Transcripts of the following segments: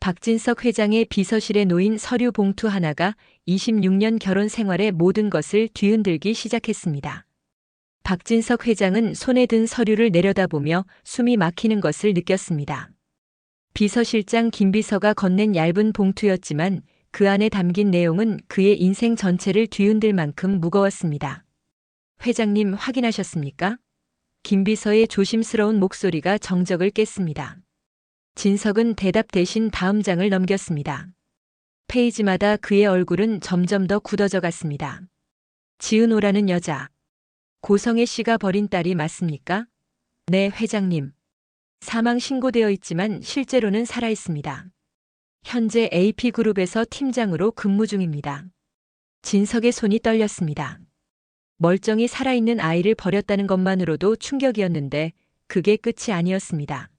박진석 회장의 비서실에 놓인 서류 봉투 하나가 26년 결혼 생활의 모든 것을 뒤흔들기 시작했습니다. 박진석 회장은 손에 든 서류를 내려다보며 숨이 막히는 것을 느꼈습니다. 비서실장 김비서가 건넨 얇은 봉투였지만 그 안에 담긴 내용은 그의 인생 전체를 뒤흔들 만큼 무거웠습니다. 회장님 확인하셨습니까? 김비서의 조심스러운 목소리가 정적을 깼습니다. 진석은 대답 대신 다음 장을 넘겼습니다. 페이지마다 그의 얼굴은 점점 더 굳어져 갔습니다. 지은호라는 여자. 고성애 씨가 버린 딸이 맞습니까? 네, 회장님. 사망 신고되어 있지만 실제로는 살아 있습니다. 현재 AP그룹에서 팀장으로 근무 중입니다. 진석의 손이 떨렸습니다. 멀쩡히 살아있는 아이를 버렸다는 것만으로도 충격이었는데 그게 끝이 아니었습니다.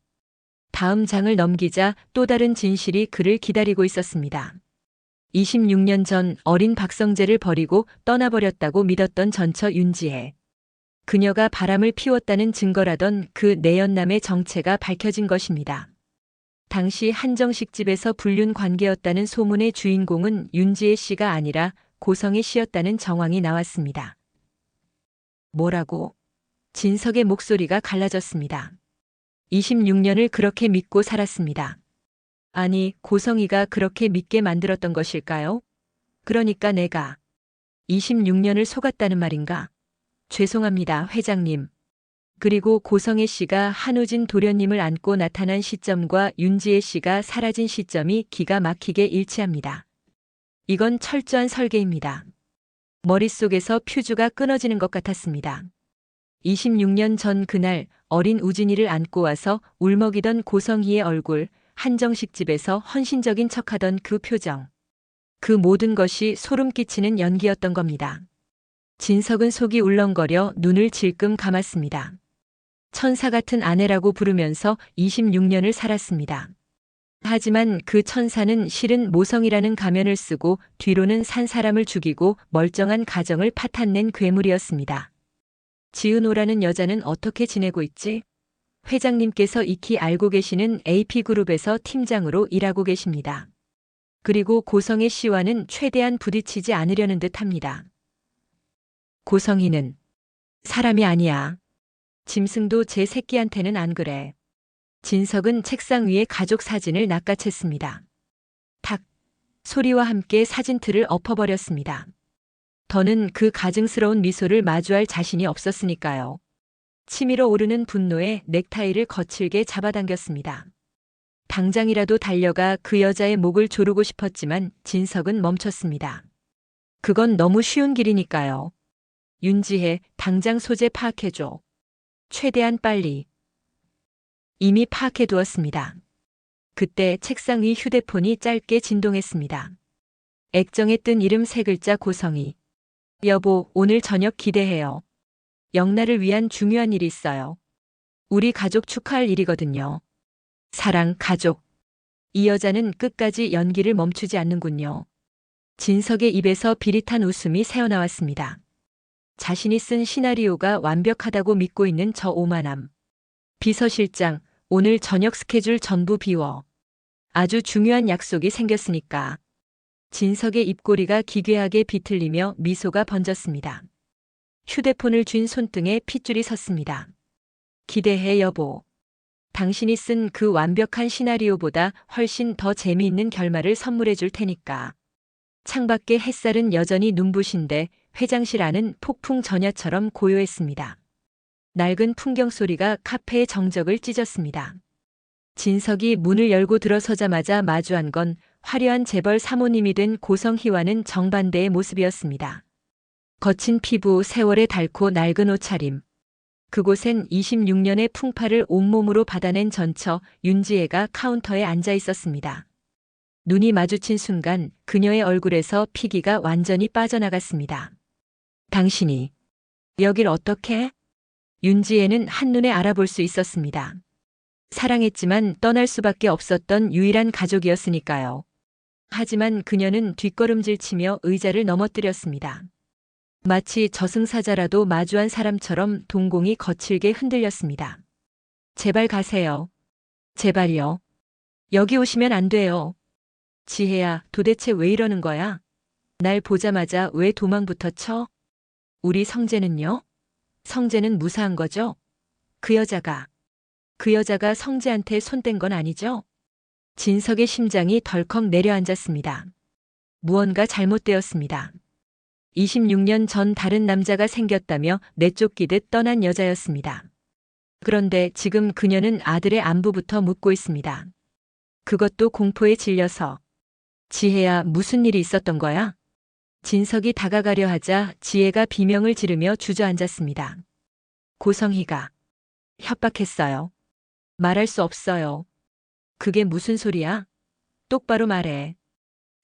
다음 장을 넘기자 또 다른 진실이 그를 기다리고 있었습니다. 26년 전 어린 박성재를 버리고 떠나버렸다고 믿었던 전처 윤지혜. 그녀가 바람을 피웠다는 증거라던 그 내연남의 정체가 밝혀진 것입니다. 당시 한정식 집에서 불륜 관계였다는 소문의 주인공은 윤지혜 씨가 아니라 고성애 씨였다는 정황이 나왔습니다. 뭐라고? 진석의 목소리가 갈라졌습니다. 26년을 그렇게 믿고 살았습니다. 아니, 고성이가 그렇게 믿게 만들었던 것일까요? 그러니까 내가 26년을 속았다는 말인가? 죄송합니다, 회장님. 그리고 고성애 씨가 한우진 도련님을 안고 나타난 시점과 윤지혜 씨가 사라진 시점이 기가 막히게 일치합니다. 이건 철저한 설계입니다. 머릿속에서 퓨즈가 끊어지는 것 같았습니다. 26년 전 그날 어린 우진이를 안고 와서 울먹이던 고성희의 얼굴, 한정식 집에서 헌신적인 척하던 그 표정. 그 모든 것이 소름 끼치는 연기였던 겁니다. 진석은 속이 울렁거려 눈을 질끔 감았습니다. 천사 같은 아내라고 부르면서 26년을 살았습니다. 하지만 그 천사는 실은 모성이라는 가면을 쓰고 뒤로는 산 사람을 죽이고 멀쩡한 가정을 파탄낸 괴물이었습니다. 지은호라는 여자는 어떻게 지내고 있지? 회장님께서 익히 알고 계시는 AP그룹에서 팀장으로 일하고 계십니다. 그리고 고성애 씨와는 최대한 부딪히지 않으려는 듯합니다. 고성희는 사람이 아니야. 짐승도 제 새끼한테는 안 그래. 진석은 책상 위에 가족 사진을 낚아챘습니다. 탁! 소리와 함께 사진틀을 엎어버렸습니다. 더는 그 가증스러운 미소를 마주할 자신이 없었으니까요. 치밀어 오르는 분노에 넥타이를 거칠게 잡아당겼습니다. 당장이라도 달려가 그 여자의 목을 조르고 싶었지만 진석은 멈췄습니다. 그건 너무 쉬운 길이니까요. 윤지혜, 당장 소재 파악해줘. 최대한 빨리. 이미 파악해두었습니다. 그때 책상 위 휴대폰이 짧게 진동했습니다. 액정에 뜬 이름 3글자 고성희. 여보, 오늘 저녁 기대해요. 영날을 위한 중요한 일이 있어요. 우리 가족 축하할 일이거든요. 사랑, 가족. 이 여자는 끝까지 연기를 멈추지 않는군요. 진석의 입에서 비릿한 웃음이 새어나왔습니다. 자신이 쓴 시나리오가 완벽하다고 믿고 있는 저 오만함. 비서실장, 오늘 저녁 스케줄 전부 비워. 아주 중요한 약속이 생겼으니까. 진석의 입꼬리가 기괴하게 비틀리며 미소가 번졌습니다. 휴대폰을 쥔 손등에 핏줄이 섰습니다. 기대해 여보. 당신이 쓴 그 완벽한 시나리오보다 훨씬 더 재미있는 결말을 선물해 줄 테니까. 창밖의 햇살은 여전히 눈부신데 회장실 안은 폭풍 전야처럼 고요했습니다. 낡은 풍경 소리가 카페의 정적을 찢었습니다. 진석이 문을 열고 들어서자마자 마주한 건 화려한 재벌 사모님이 된 고성희와는 정반대의 모습이었습니다. 거친 피부, 세월의 닳고 낡은 옷차림. 그곳엔 26년의 풍파를 온몸으로 받아낸 전처 윤지혜가 카운터에 앉아 있었습니다. 눈이 마주친 순간 그녀의 얼굴에서 피기가 완전히 빠져나갔습니다. 당신이 여길 어떻게? 윤지혜는 한눈에 알아볼 수 있었습니다. 사랑했지만 떠날 수밖에 없었던 유일한 가족이었으니까요. 하지만 그녀는 뒷걸음질 치며 의자를 넘어뜨렸습니다. 마치 저승사자라도 마주한 사람처럼 동공이 거칠게 흔들렸습니다. 제발 가세요. 제발요. 여기 오시면 안 돼요. 지혜야, 도대체 왜 이러는 거야? 날 보자마자 왜 도망부터 쳐? 우리 성재는요? 성재는 무사한 거죠? 그 여자가 성재한테 손댄 건 아니죠? 진석의 심장이 덜컥 내려앉았습니다. 무언가 잘못되었습니다. 26년 전 다른 남자가 생겼다며 내쫓기듯 떠난 여자였습니다. 그런데 지금 그녀는 아들의 안부부터 묻고 있습니다. 그것도 공포에 질려서. 지혜야, 무슨 일이 있었던 거야? 진석이 다가가려 하자 지혜가 비명을 지르며 주저앉았습니다. 고성희가 협박했어요. 말할 수 없어요. 그게 무슨 소리야? 똑바로 말해.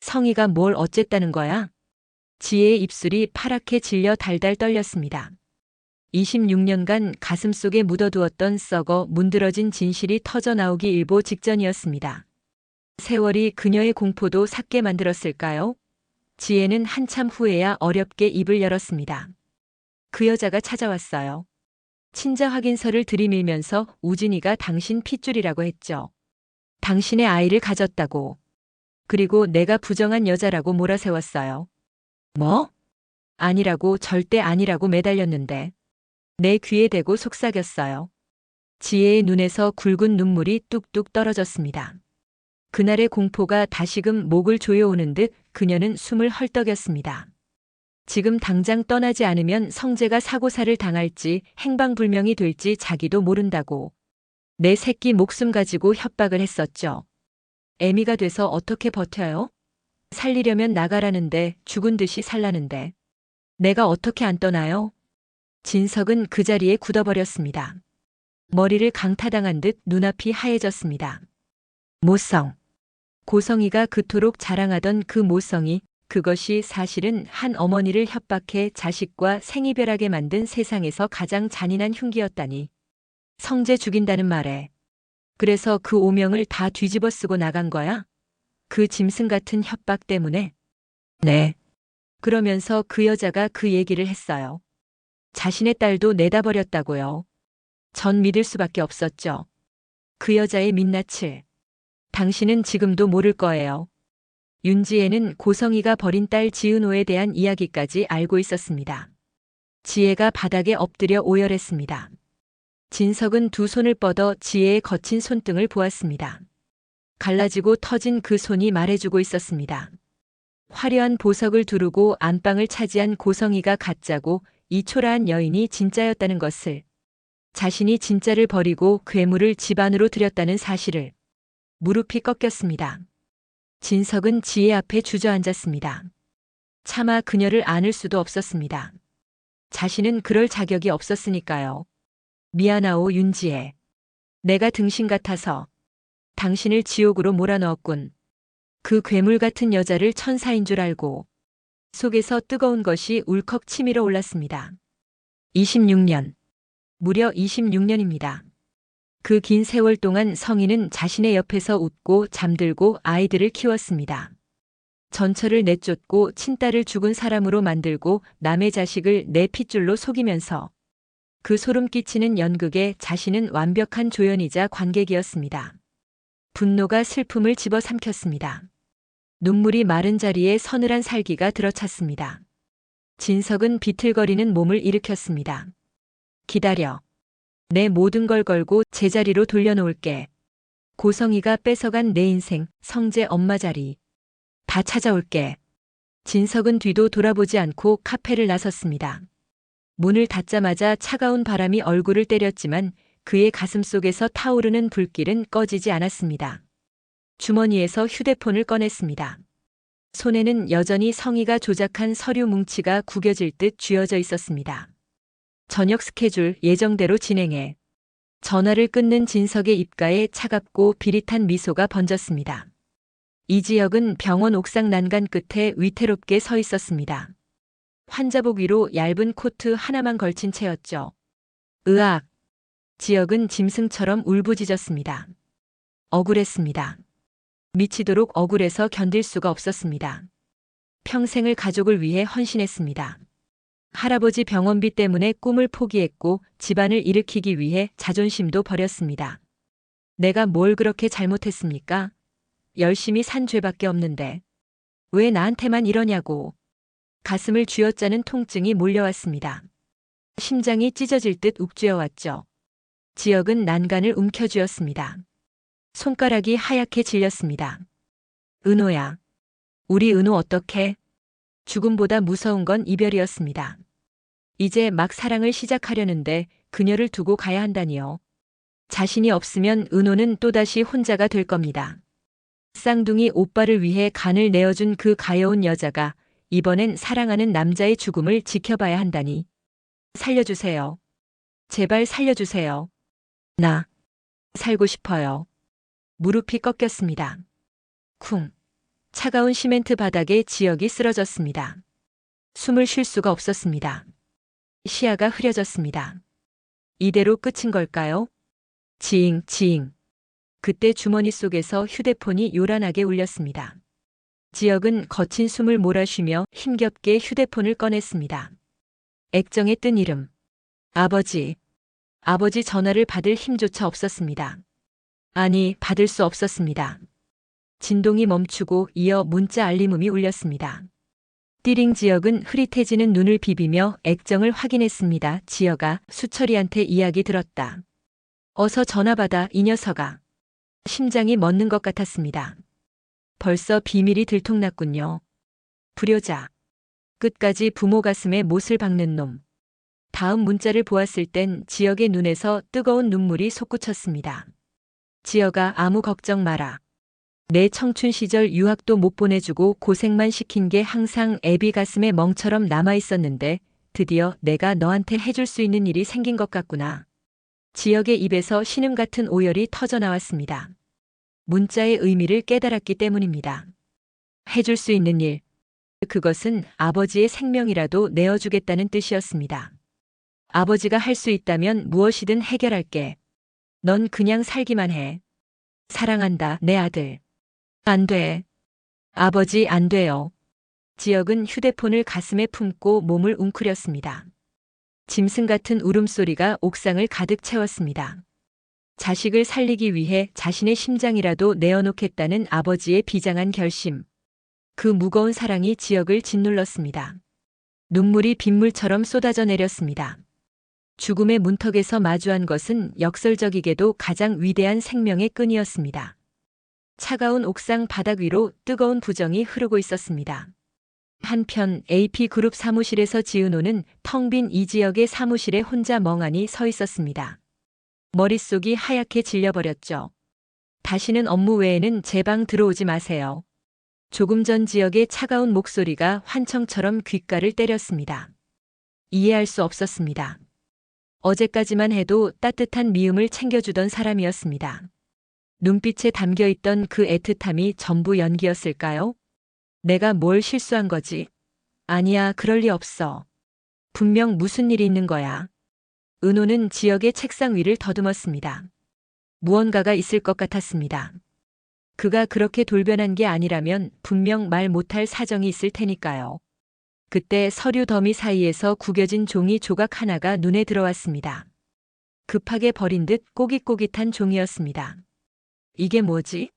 성희가 뭘 어쨌다는 거야? 지혜의 입술이 파랗게 질려 달달 떨렸습니다. 26년간 가슴속에 묻어두었던 썩어 문드러진 진실이 터져나오기 일보 직전이었습니다. 세월이 그녀의 공포도 삭게 만들었을까요? 지혜는 한참 후에야 어렵게 입을 열었습니다. 그 여자가 찾아왔어요. 친자 확인서를 들이밀면서 우진이가 당신 핏줄이라고 했죠. 당신의 아이를 가졌다고. 그리고 내가 부정한 여자라고 몰아세웠어요. 뭐? 아니라고, 절대 아니라고 매달렸는데. 내 귀에 대고 속삭였어요. 지혜의 눈에서 굵은 눈물이 뚝뚝 떨어졌습니다. 그날의 공포가 다시금 목을 조여오는 듯 그녀는 숨을 헐떡였습니다. 지금 당장 떠나지 않으면 성재가 사고사를 당할지 행방불명이 될지 자기도 모른다고. 내 새끼 목숨 가지고 협박을 했었죠. 애미가 돼서 어떻게 버텨요? 살리려면 나가라는데 죽은 듯이 살라는데. 내가 어떻게 안 떠나요? 진석은 그 자리에 굳어버렸습니다. 머리를 강타당한 듯 눈앞이 하얘졌습니다. 모성. 고성희가 그토록 자랑하던 그 모성이, 그것이 사실은 한 어머니를 협박해 자식과 생이별하게 만든 세상에서 가장 잔인한 흉기였다니. 성재 죽인다는 말에. 그래서 그 오명을 다 뒤집어 쓰고 나간 거야? 그 짐승 같은 협박 때문에? 네. 그러면서 그 여자가 그 얘기를 했어요. 자신의 딸도 내다 버렸다고요. 전 믿을 수밖에 없었죠. 그 여자의 민낯을. 당신은 지금도 모를 거예요. 윤지혜는 고성희가 버린 딸 지은호에 대한 이야기까지 알고 있었습니다. 지혜가 바닥에 엎드려 오열했습니다. 진석은 두 손을 뻗어 지혜의 거친 손등을 보았습니다. 갈라지고 터진 그 손이 말해주고 있었습니다. 화려한 보석을 두르고 안방을 차지한 고성희가 가짜고 이 초라한 여인이 진짜였다는 것을, 자신이 진짜를 버리고 괴물을 집 안으로 들였다는 사실을. 무릎이 꺾였습니다. 진석은 지혜 앞에 주저앉았습니다. 차마 그녀를 안을 수도 없었습니다. 자신은 그럴 자격이 없었으니까요. 미안하오 윤지혜. 내가 등신 같아서 당신을 지옥으로 몰아넣었군. 그 괴물 같은 여자를 천사인 줄 알고. 속에서 뜨거운 것이 울컥 치밀어 올랐습니다. 26년. 무려 26년입니다. 그 긴 세월 동안 성희는 자신의 옆에서 웃고 잠들고 아이들을 키웠습니다. 전처를 내쫓고 친딸을 죽은 사람으로 만들고 남의 자식을 내 핏줄로 속이면서 그 소름 끼치는 연극에 자신은 완벽한 조연이자 관객이었습니다. 분노가 슬픔을 집어삼켰습니다. 눈물이 마른 자리에 서늘한 살기가 들어찼습니다. 진석은 비틀거리는 몸을 일으켰습니다. 기다려. 내 모든 걸 걸고 제자리로 돌려놓을게. 고성희가 뺏어간 내 인생, 성재 엄마 자리. 다 찾아올게. 진석은 뒤도 돌아보지 않고 카페를 나섰습니다. 문을 닫자마자 차가운 바람이 얼굴을 때렸지만 그의 가슴 속에서 타오르는 불길은 꺼지지 않았습니다. 주머니에서 휴대폰을 꺼냈습니다. 손에는 여전히 성희가 조작한 서류 뭉치가 구겨질 듯 쥐어져 있었습니다. 저녁 스케줄 예정대로 진행해. 전화를 끊는 진석의 입가에 차갑고 비릿한 미소가 번졌습니다. 이지혁은 병원 옥상 난간 끝에 위태롭게 서 있었습니다. 환자복 위로 얇은 코트 하나만 걸친 채였죠. 으악! 지혁은 짐승처럼 울부짖었습니다. 억울했습니다. 미치도록 억울해서 견딜 수가 없었습니다. 평생을 가족을 위해 헌신했습니다. 할아버지 병원비 때문에 꿈을 포기했고 집안을 일으키기 위해 자존심도 버렸습니다. 내가 뭘 그렇게 잘못했습니까? 열심히 산 죄밖에 없는데 왜 나한테만 이러냐고. 가슴을 쥐어짜는 통증이 몰려왔습니다. 심장이 찢어질 듯 욱죄어왔죠. 지역은 난간을 움켜쥐었습니다. 손가락이 하얗게 질렸습니다. 은호야. 우리 은호 어떡해? 죽음보다 무서운 건 이별이었습니다. 이제 막 사랑을 시작하려는데 그녀를 두고 가야 한다니요. 자신이 없으면 은호는 또다시 혼자가 될 겁니다. 쌍둥이 오빠를 위해 간을 내어준 그 가여운 여자가 이번엔 사랑하는 남자의 죽음을 지켜봐야 한다니. 살려주세요. 제발 살려주세요. 나 살고 싶어요. 무릎이 꺾였습니다. 쿵. 차가운 시멘트 바닥에 지역이 쓰러졌습니다. 숨을 쉴 수가 없었습니다. 시야가 흐려졌습니다. 이대로 끝인 걸까요? 지잉, 지잉. 그때 주머니 속에서 휴대폰이 요란하게 울렸습니다. 지역은 거친 숨을 몰아쉬며 힘겹게 휴대폰을 꺼냈습니다. 액정에 뜬 이름. 아버지. 아버지 전화를 받을 힘조차 없었습니다. 아니, 받을 수 없었습니다. 진동이 멈추고 이어 문자 알림음이 울렸습니다. 띠링. 지역은 흐릿해지는 눈을 비비며 액정을 확인했습니다. 지역아, 수철이한테 이야기 들었다. 어서 전화 받아, 이 녀석아. 심장이 멎는 것 같았습니다. 벌써 비밀이 들통났군요. 불효자. 끝까지 부모 가슴에 못을 박는 놈. 다음 문자를 보았을 땐 지역의 눈에서 뜨거운 눈물이 솟구쳤습니다. 지역아, 아무 걱정 마라. 내 청춘 시절 유학도 못 보내주고 고생만 시킨 게 항상 애비 가슴에 멍처럼 남아있었는데 드디어 내가 너한테 해줄 수 있는 일이 생긴 것 같구나. 지역의 입에서 신음 같은 오열이 터져나왔습니다. 문자의 의미를 깨달았기 때문입니다. 해줄 수 있는 일. 그것은 아버지의 생명이라도 내어주겠다는 뜻이었습니다. 아버지가 할 수 있다면 무엇이든 해결할게. 넌 그냥 살기만 해. 사랑한다, 내 아들. 안 돼. 아버지, 안 돼요. 지역은 휴대폰을 가슴에 품고 몸을 웅크렸습니다. 짐승 같은 울음소리가 옥상을 가득 채웠습니다. 자식을 살리기 위해 자신의 심장이라도 내어놓겠다는 아버지의 비장한 결심. 그 무거운 사랑이 지역을 짓눌렀습니다. 눈물이 빗물처럼 쏟아져 내렸습니다. 죽음의 문턱에서 마주한 것은 역설적이게도 가장 위대한 생명의 끈이었습니다. 차가운 옥상 바닥 위로 뜨거운 부정이 흐르고 있었습니다. 한편 AP그룹 사무실에서 지은호는 텅 빈 이지역의 사무실에 혼자 멍하니 서 있었습니다. 머릿속이 하얗게 질려버렸죠. 다시는 업무 외에는 제 방 들어오지 마세요. 조금 전 지역의 차가운 목소리가 환청처럼 귓가를 때렸습니다. 이해할 수 없었습니다. 어제까지만 해도 따뜻한 미움을 챙겨주던 사람이었습니다. 눈빛에 담겨있던 그 애틋함이 전부 연기였을까요? 내가 뭘 실수한 거지? 아니야, 그럴 리 없어. 분명 무슨 일이 있는 거야. 은호는 지역의 책상 위를 더듬었습니다. 무언가가 있을 것 같았습니다. 그가 그렇게 돌변한 게 아니라면 분명 말 못할 사정이 있을 테니까요. 그때 서류 더미 사이에서 구겨진 종이 조각 하나가 눈에 들어왔습니다. 급하게 버린 듯 꼬깃꼬깃한 종이였습니다. 이게 뭐지?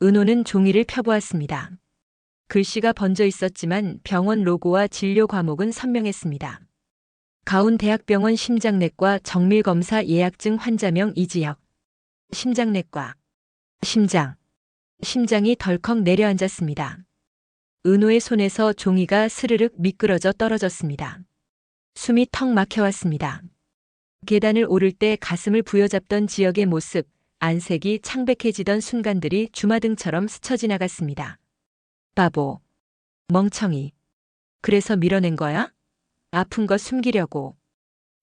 은호는 종이를 펴보았습니다. 글씨가 번져 있었지만 병원 로고와 진료 과목은 선명했습니다. 가운대학병원 심장내과 정밀검사 예약증 환자명 이지혁. 심장내과. 심장. 심장이 덜컥 내려앉았습니다. 은호의 손에서 종이가 스르륵 미끄러져 떨어졌습니다. 숨이 턱 막혀왔습니다. 계단을 오를 때 가슴을 부여잡던 지역의 모습, 안색이 창백해지던 순간들이 주마등처럼 스쳐 지나갔습니다. 바보. 멍청이. 그래서 밀어낸 거야? 아픈 거 숨기려고.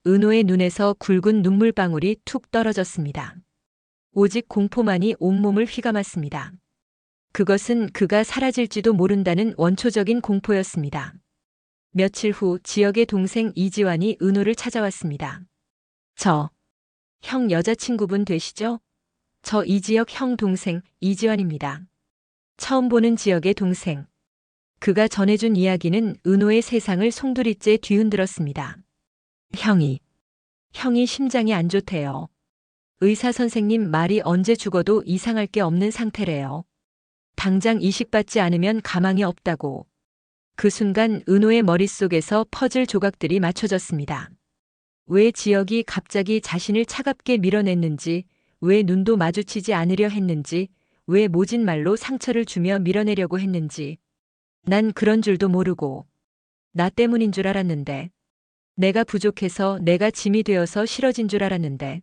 은호의 눈에서 굵은 눈물방울이 툭 떨어졌습니다. 오직 공포만이 온몸을 휘감았습니다. 그것은 그가 사라질지도 모른다는 원초적인 공포였습니다. 며칠 후 지역의 동생 이지환이 은호를 찾아왔습니다. 형 여자친구분 되시죠? 저 이지혁 형 동생 이지환입니다. 처음 보는 지역의 동생. 그가 전해준 이야기는 은호의 세상을 송두리째 뒤흔들었습니다. 형이 심장이 안 좋대요. 의사 선생님 말이 언제 죽어도 이상할 게 없는 상태래요. 당장 이식받지 않으면 가망이 없다고. 그 순간 은호의 머릿속에서 퍼즐 조각들이 맞춰졌습니다. 왜 지역이 갑자기 자신을 차갑게 밀어냈는지, 왜 눈도 마주치지 않으려 했는지, 왜 모진 말로 상처를 주며 밀어내려고 했는지. 난 그런 줄도 모르고. 나 때문인 줄 알았는데. 내가 부족해서 내가 짐이 되어서 싫어진 줄 알았는데.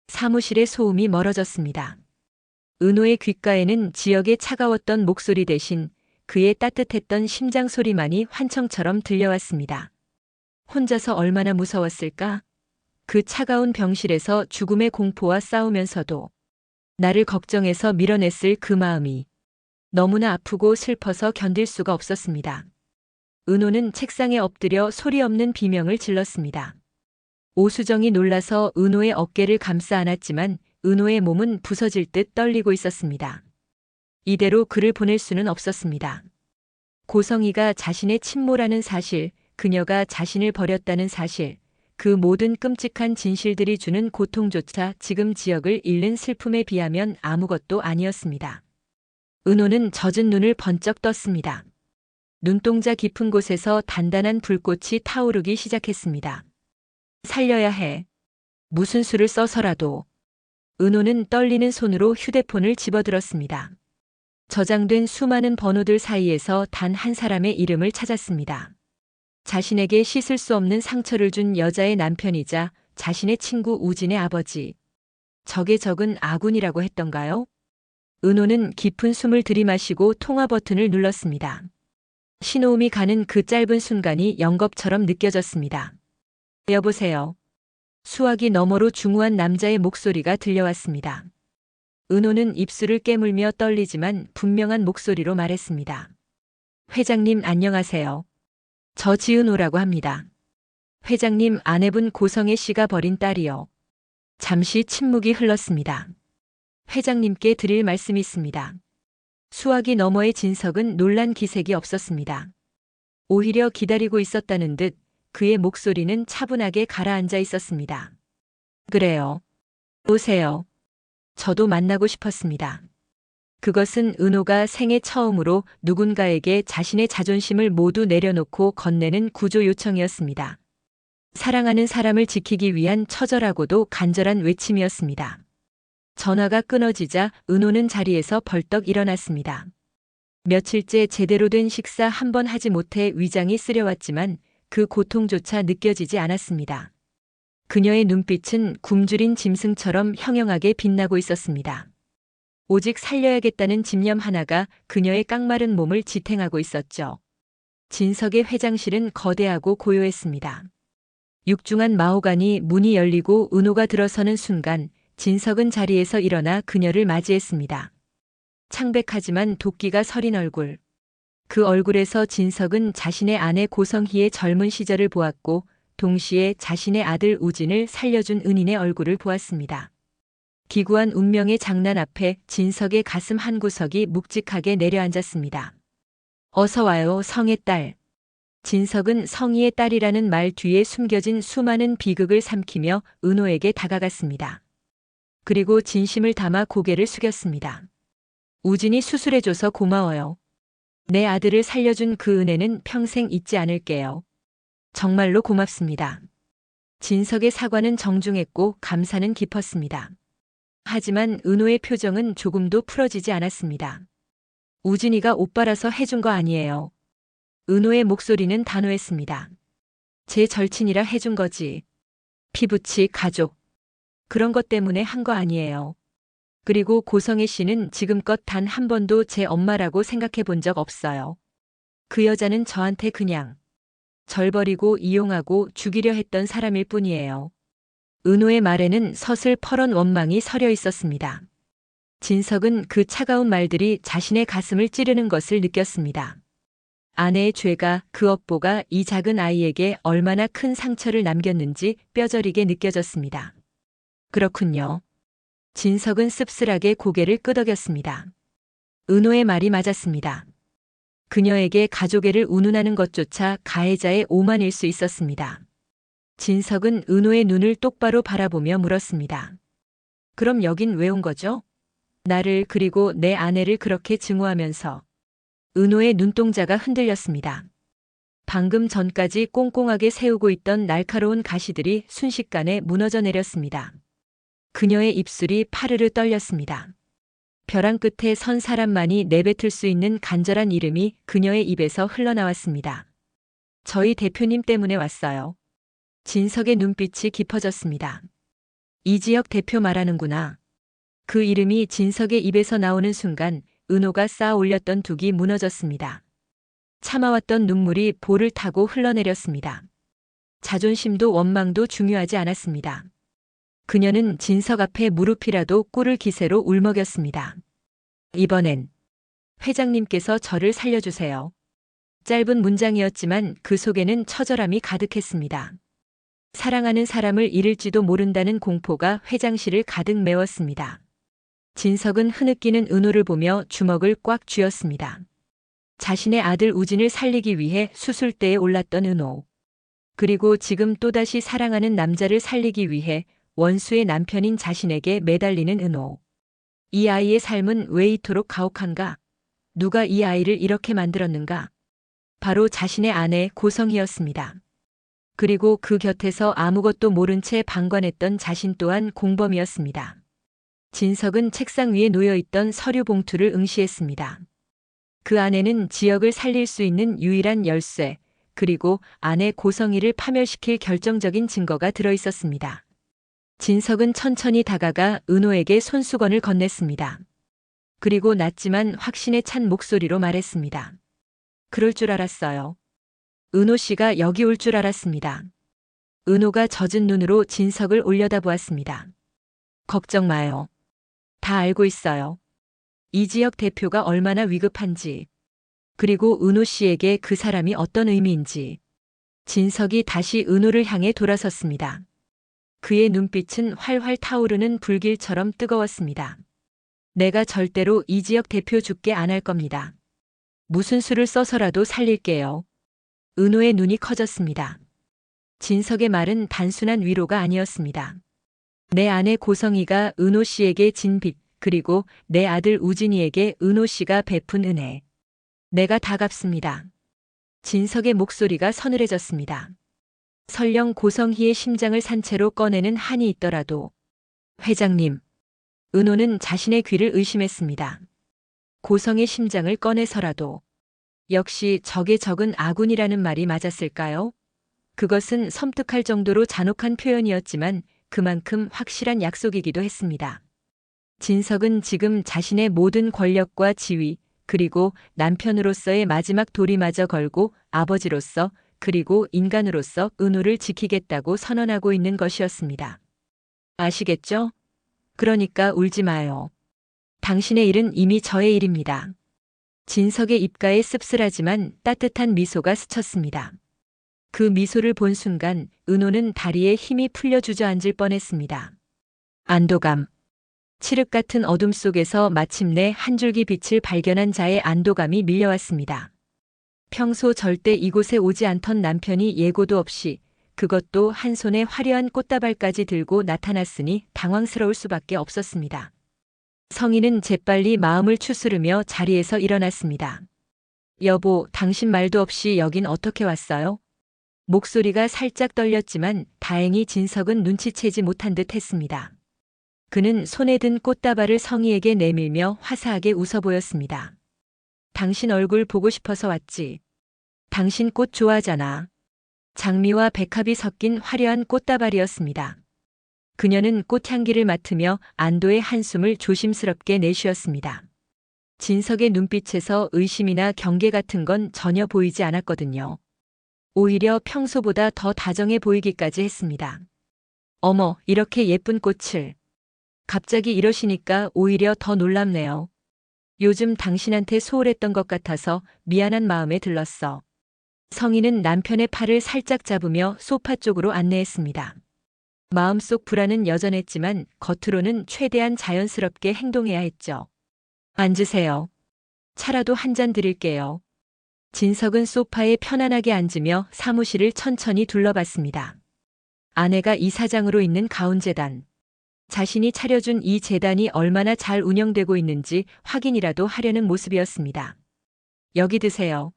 사무실의 소음이 멀어졌습니다. 은호의 귓가에는 지역의 차가웠던 목소리 대신 그의 따뜻했던 심장 소리만이 환청처럼 들려왔습니다. 혼자서 얼마나 무서웠을까? 그 차가운 병실에서 죽음의 공포와 싸우면서도 나를 걱정해서 밀어냈을 그 마음이 너무나 아프고 슬퍼서 견딜 수가 없었습니다. 은호는 책상에 엎드려 소리 없는 비명을 질렀습니다. 오수정이 놀라서 은호의 어깨를 감싸 안았지만 은호의 몸은 부서질 듯 떨리고 있었습니다. 이대로 그를 보낼 수는 없었습니다. 고성이가 자신의 친모라는 사실, 그녀가 자신을 버렸다는 사실, 그 모든 끔찍한 진실들이 주는 고통조차 지금 지역을 잃는 슬픔에 비하면 아무것도 아니었습니다. 은호는 젖은 눈을 번쩍 떴습니다. 눈동자 깊은 곳에서 단단한 불꽃이 타오르기 시작했습니다. 살려야 해. 무슨 수를 써서라도. 은호는 떨리는 손으로 휴대폰을 집어들었습니다. 저장된 수많은 번호들 사이에서 단 한 사람의 이름을 찾았습니다. 자신에게 씻을 수 없는 상처를 준 여자의 남편이자 자신의 친구 우진의 아버지. 적의 적은 아군이라고 했던가요? 은호는 깊은 숨을 들이마시고 통화 버튼을 눌렀습니다. 신호음이 가는 그 짧은 순간이 영겁처럼 느껴졌습니다. 여보세요. 수화기 너머로 중후한 남자의 목소리가 들려왔습니다. 은호는 입술을 깨물며 떨리지만 분명한 목소리로 말했습니다. 회장님 안녕하세요. 저 지은호라고 합니다. 회장님 아내분 고성애 씨가 버린 딸이요. 잠시 침묵이 흘렀습니다. 회장님께 드릴 말씀이 있습니다. 수화기 너머의 진석은 놀란 기색이 없었습니다. 오히려 기다리고 있었다는 듯 그의 목소리는 차분하게 가라앉아 있었습니다. 그래요. 오세요. 저도 만나고 싶었습니다. 그것은 은호가 생애 처음으로 누군가에게 자신의 자존심을 모두 내려놓고 건네는 구조 요청이었습니다. 사랑하는 사람을 지키기 위한 처절하고도 간절한 외침이었습니다. 전화가 끊어지자 은호는 자리에서 벌떡 일어났습니다. 며칠째 제대로 된 식사 한 번 하지 못해 위장이 쓰려왔지만 그 고통조차 느껴지지 않았습니다. 그녀의 눈빛은 굶주린 짐승처럼 형형하게 빛나고 있었습니다. 오직 살려야겠다는 집념 하나가 그녀의 깡마른 몸을 지탱하고 있었죠. 진석의 회장실은 거대하고 고요했습니다. 육중한 마호가니 문이 열리고 은호가 들어서는 순간 진석은 자리에서 일어나 그녀를 맞이했습니다. 창백하지만 도끼가 서린 얼굴. 그 얼굴에서 진석은 자신의 아내 고성희의 젊은 시절을 보았고 동시에 자신의 아들 우진을 살려준 은인의 얼굴을 보았습니다. 기구한 운명의 장난 앞에 진석의 가슴 한구석이 묵직하게 내려앉았습니다. 어서 와요, 성의 딸. 진석은 성희의 딸이라는 말 뒤에 숨겨진 수많은 비극을 삼키며 은호에게 다가갔습니다. 그리고 진심을 담아 고개를 숙였습니다. 우진이 수술해줘서 고마워요. 내 아들을 살려준 그 은혜는 평생 잊지 않을게요. 정말로 고맙습니다. 진석의 사과는 정중했고 감사는 깊었습니다. 하지만 은호의 표정은 조금도 풀어지지 않았습니다. 우진이가 오빠라서 해준 거 아니에요. 은호의 목소리는 단호했습니다. 제 절친이라 해준 거지. 피부치, 가족. 그런 것 때문에 한 거 아니에요. 그리고 고성애 씨는 지금껏 단 한 번도 제 엄마라고 생각해 본 적 없어요. 그 여자는 저한테 그냥 절 버리고 이용하고 죽이려 했던 사람일 뿐이에요. 은호의 말에는 서슬퍼런 원망이 서려 있었습니다. 진석은 그 차가운 말들이 자신의 가슴을 찌르는 것을 느꼈습니다. 아내의 죄가 그 업보가 이 작은 아이에게 얼마나 큰 상처를 남겼는지 뼈저리게 느껴졌습니다. 그렇군요. 진석은 씁쓸하게 고개를 끄덕였습니다. 은호의 말이 맞았습니다. 그녀에게 가족애를 운운하는 것조차 가해자의 오만일 수 있었습니다. 진석은 은호의 눈을 똑바로 바라보며 물었습니다. 그럼 여긴 왜 온 거죠? 나를 그리고 내 아내를 그렇게 증오하면서 은호의 눈동자가 흔들렸습니다. 방금 전까지 꽁꽁하게 세우고 있던 날카로운 가시들이 순식간에 무너져 내렸습니다. 그녀의 입술이 파르르 떨렸습니다. 벼랑 끝에 선 사람만이 내뱉을 수 있는 간절한 이름이 그녀의 입에서 흘러나왔습니다. 저희 대표님 때문에 왔어요. 진석의 눈빛이 깊어졌습니다. 이지혁 대표 말하는구나. 그 이름이 진석의 입에서 나오는 순간 은호가 쌓아 올렸던 둑이 무너졌습니다. 참아왔던 눈물이 볼을 타고 흘러내렸습니다. 자존심도 원망도 중요하지 않았습니다. 그녀는 진석 앞에 무릎이라도 꿇을 기세로 울먹였습니다. 이번엔 회장님께서 저를 살려주세요. 짧은 문장이었지만 그 속에는 처절함이 가득했습니다. 사랑하는 사람을 잃을지도 모른다는 공포가 회장실을 가득 메웠습니다. 진석은 흐느끼는 은호를 보며 주먹을 꽉 쥐었습니다. 자신의 아들 우진을 살리기 위해 수술대에 올랐던 은호. 그리고 지금 또다시 사랑하는 남자를 살리기 위해 원수의 남편인 자신에게 매달리는 은호. 이 아이의 삶은 왜 이토록 가혹한가? 누가 이 아이를 이렇게 만들었는가? 바로 자신의 아내 고성희였습니다. 그리고 그 곁에서 아무것도 모른 채 방관했던 자신 또한 공범이었습니다. 진석은 책상 위에 놓여있던 서류 봉투를 응시했습니다. 그 안에는 지역을 살릴 수 있는 유일한 열쇠, 그리고 아내 고성희를 파멸시킬 결정적인 증거가 들어있었습니다. 진석은 천천히 다가가 은호에게 손수건을 건넸습니다. 그리고 낮지만 확신에 찬 목소리로 말했습니다. 그럴 줄 알았어요. 은호 씨가 여기 올 줄 알았습니다. 은호가 젖은 눈으로 진석을 올려다보았습니다. 걱정 마요. 다 알고 있어요. 이지혁 대표가 얼마나 위급한지, 그리고 은호 씨에게 그 사람이 어떤 의미인지. 진석이 다시 은호를 향해 돌아섰습니다. 그의 눈빛은 활활 타오르는 불길처럼 뜨거웠습니다. 내가 절대로 이지혁 대표 죽게 안 할 겁니다. 무슨 수를 써서라도 살릴게요. 은호의 눈이 커졌습니다. 진석의 말은 단순한 위로가 아니었습니다. 내 아내 고성희가 은호 씨에게 진 빚, 그리고 내 아들 우진이에게 은호 씨가 베푼 은혜. 내가 다 갚습니다. 진석의 목소리가 서늘해졌습니다. 설령 고성희의 심장을 산채로 꺼내는 한이 있더라도. 회장님. 은호는 자신의 귀를 의심했습니다. 고성의 심장을 꺼내서라도. 역시 적의 적은 아군이라는 말이 맞았을까요? 그것은 섬뜩할 정도로 잔혹한 표현이었지만 그만큼 확실한 약속이기도 했습니다. 진석은 지금 자신의 모든 권력과 지위, 그리고 남편으로서의 마지막 도리마저 걸고 아버지로서, 그리고 인간으로서 은호를 지키겠다고 선언하고 있는 것이었습니다. 아시겠죠? 그러니까 울지 마요. 당신의 일은 이미 저의 일입니다. 진석의 입가에 씁쓸하지만 따뜻한 미소가 스쳤습니다. 그 미소를 본 순간 은호는 다리에 힘이 풀려 주저앉을 뻔했습니다. 안도감. 칠흑 같은 어둠 속에서 마침내 한 줄기 빛을 발견한 자의 안도감이 밀려왔습니다. 평소 절대 이곳에 오지 않던 남편이 예고도 없이, 그것도 한 손에 화려한 꽃다발까지 들고 나타났으니 당황스러울 수밖에 없었습니다. 성희는 재빨리 마음을 추스르며 자리에서 일어났습니다. 여보, 당신 말도 없이 여긴 어떻게 왔어요? 목소리가 살짝 떨렸지만 다행히 진석은 눈치채지 못한 듯 했습니다. 그는 손에 든 꽃다발을 성희에게 내밀며 화사하게 웃어 보였습니다. 당신 얼굴 보고 싶어서 왔지. 당신 꽃 좋아하잖아. 장미와 백합이 섞인 화려한 꽃다발이었습니다. 그녀는 꽃향기를 맡으며 안도의 한숨을 조심스럽게 내쉬었습니다. 진석의 눈빛에서 의심이나 경계 같은 건 전혀 보이지 않았거든요. 오히려 평소보다 더 다정해 보이기까지 했습니다. 어머, 이렇게 예쁜 꽃을. 갑자기 이러시니까 오히려 더 놀랍네요. 요즘 당신한테 소홀했던 것 같아서 미안한 마음에 들렀어. 성희는 남편의 팔을 살짝 잡으며 소파 쪽으로 안내했습니다. 마음속 불안은 여전했지만 겉으로는 최대한 자연스럽게 행동해야 했죠. 앉으세요. 차라도 한 잔 드릴게요. 진석은 소파에 편안하게 앉으며 사무실을 천천히 둘러봤습니다. 아내가 이사장으로 있는 가운재단. 자신이 차려준 이 재단이 얼마나 잘 운영되고 있는지 확인이라도 하려는 모습이었습니다. 여기 드세요.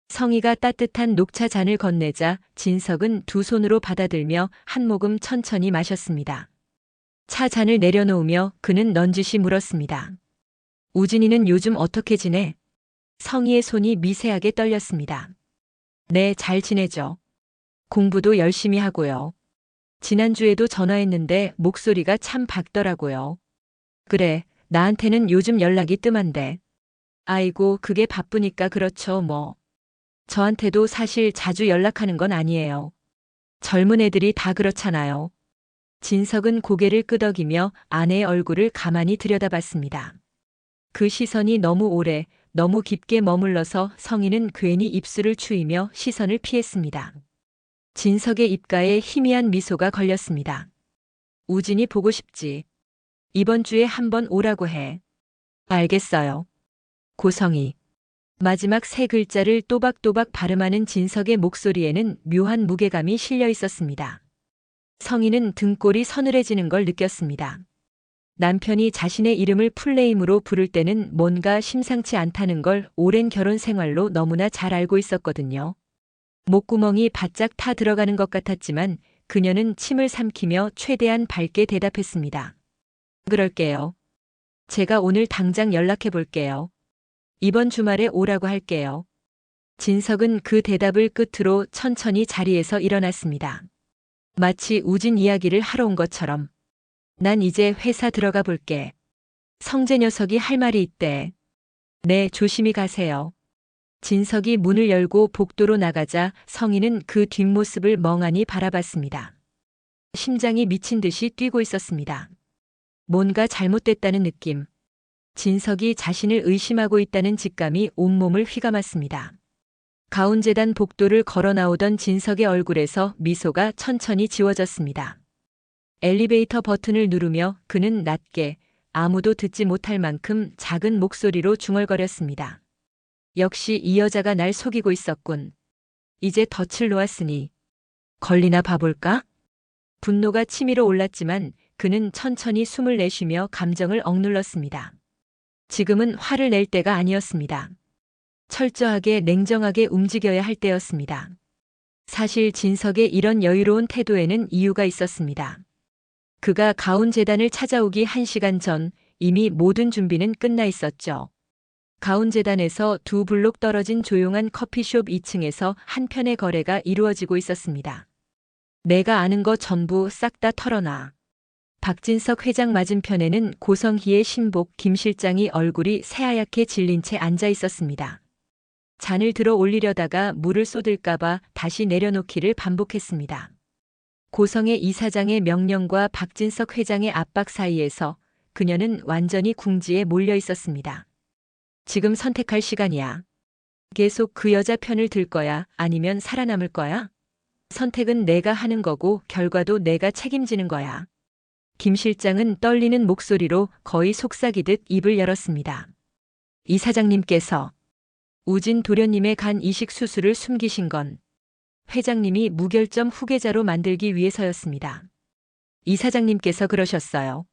성희가 따뜻한 녹차 잔을 건네자 진석은 두 손으로 받아들며 한 모금 천천히 마셨습니다. 차 잔을 내려놓으며 그는 넌지시 물었습니다. 우진이는 요즘 어떻게 지내? 성희의 손이 미세하게 떨렸습니다. 네, 잘 지내죠. 공부도 열심히 하고요. 지난주에도 전화했는데 목소리가 참 밝더라고요. 그래, 나한테는 요즘 연락이 뜸한데. 아이고, 그게 바쁘니까 그렇죠, 뭐. 저한테도 사실 자주 연락하는 건 아니에요. 젊은 애들이 다 그렇잖아요. 진석은 고개를 끄덕이며 아내의 얼굴을 가만히 들여다봤습니다. 그 시선이 너무 오래, 너무 깊게 머물러서 성희는 괜히 입술을 추이며 시선을 피했습니다. 진석의 입가에 희미한 미소가 걸렸습니다. 우진이 보고 싶지. 이번 주에 한번 오라고 해. 알겠어요. 고성희. 마지막 세 글자를 또박또박 발음하는 진석의 목소리에는 묘한 무게감이 실려 있었습니다. 성희는 등골이 서늘해지는 걸 느꼈습니다. 남편이 자신의 이름을 풀네임으로 부를 때는 뭔가 심상치 않다는 걸 오랜 결혼 생활로 너무나 잘 알고 있었거든요. 목구멍이 바짝 타 들어가는 것 같았지만 그녀는 침을 삼키며 최대한 밝게 대답했습니다. 그럴게요. 제가 오늘 당장 연락해 볼게요. 이번 주말에 오라고 할게요. 진석은 그 대답을 끝으로 천천히 자리에서 일어났습니다. 마치 우진 이야기를 하러 온 것처럼. 난 이제 회사 들어가 볼게. 성재 녀석이 할 말이 있대. 네, 조심히 가세요. 진석이 문을 열고 복도로 나가자 성희는 그 뒷모습을 멍하니 바라봤습니다. 심장이 미친 듯이 뛰고 있었습니다. 뭔가 잘못됐다는 느낌. 진석이 자신을 의심하고 있다는 직감이 온몸을 휘감았습니다. 가운재단 복도를 걸어 나오던 진석의 얼굴에서 미소가 천천히 지워졌습니다. 엘리베이터 버튼을 누르며 그는 낮게 아무도 듣지 못할 만큼 작은 목소리로 중얼거렸습니다. 역시 이 여자가 날 속이고 있었군. 이제 덫을 놓았으니 걸리나 봐볼까? 분노가 치밀어 올랐지만 그는 천천히 숨을 내쉬며 감정을 억눌렀습니다. 지금은 화를 낼 때가 아니었습니다. 철저하게 냉정하게 움직여야 할 때였습니다. 사실 진석의 이런 여유로운 태도에는 이유가 있었습니다. 그가 가운재단을 찾아오기 1시간 전 이미 모든 준비는 끝나 있었죠. 가운재단에서 두 블록 떨어진 조용한 커피숍 2층에서 한 편의 거래가 이루어지고 있었습니다. 내가 아는 거 전부 싹 다 털어놔. 박진석 회장 맞은편에는 고성희의 신복 김 실장이 얼굴이 새하얗게 질린 채 앉아 있었습니다. 잔을 들어 올리려다가 물을 쏟을까봐 다시 내려놓기를 반복했습니다. 고성의 이사장의 명령과 박진석 회장의 압박 사이에서 그녀는 완전히 궁지에 몰려 있었습니다. 지금 선택할 시간이야. 계속 그 여자 편을 들 거야? 아니면 살아남을 거야? 선택은 내가 하는 거고 결과도 내가 책임지는 거야. 김 실장은 떨리는 목소리로 거의 속삭이듯 입을 열었습니다. 이사장님께서 우진 도련님의 간 이식 수술을 숨기신 건 회장님이 무결점 후계자로 만들기 위해서였습니다. 이사장님께서 그러셨어요.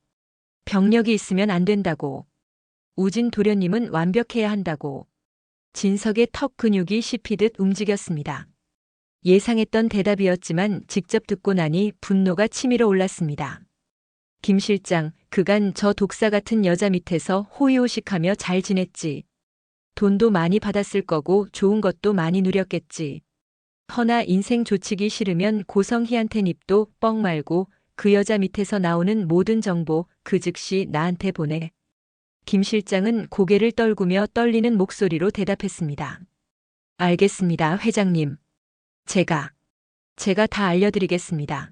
병력이 있으면 안 된다고. 우진 도련님은 완벽해야 한다고. 진석의 턱 근육이 씹히듯 움직였습니다. 예상했던 대답이었지만 직접 듣고 나니 분노가 치밀어 올랐습니다. 김 실장, 그간 저 독사 같은 여자 밑에서 호의호식하며 잘 지냈지. 돈도 많이 받았을 거고 좋은 것도 많이 누렸겠지. 허나 인생 조치기 싫으면 고성희한텐 입도 뻥 말고 그 여자 밑에서 나오는 모든 정보 그 즉시 나한테 보내. 김 실장은 고개를 떨구며 떨리는 목소리로 대답했습니다. 알겠습니다, 회장님. 제가 다 알려드리겠습니다.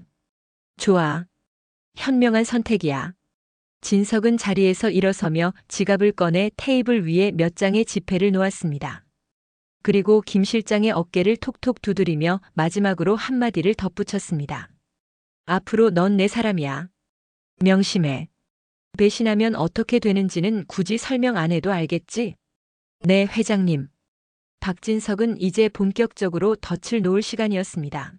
좋아. 현명한 선택이야. 진석은 자리에서 일어서며 지갑을 꺼내 테이블 위에 몇 장의 지폐를 놓았습니다. 그리고 김 실장의 어깨를 톡톡 두드리며 마지막으로 한마디를 덧붙였습니다. 앞으로 넌 내 사람이야. 명심해. 배신하면 어떻게 되는지는 굳이 설명 안 해도 알겠지? 네, 회장님. 박진석은 이제 본격적으로 덫을 놓을 시간이었습니다.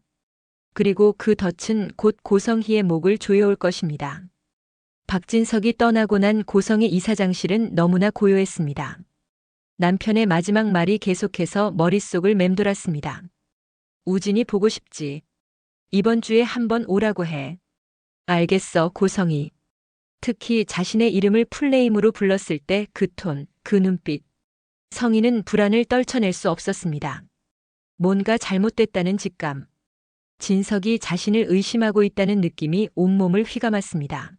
그리고 그 덫은 곧 고성희의 목을 조여올 것입니다. 박진석이 떠나고 난 고성의 이사장실은 너무나 고요했습니다. 남편의 마지막 말이 계속해서 머릿속을 맴돌았습니다. 우진이 보고 싶지. 이번 주에 한번 오라고 해. 알겠어, 고성이. 특히 자신의 이름을 풀네임으로 불렀을 때 그 톤, 그 눈빛. 성희는 불안을 떨쳐낼 수 없었습니다. 뭔가 잘못됐다는 직감. 진석이 자신을 의심하고 있다는 느낌이 온몸을 휘감았습니다.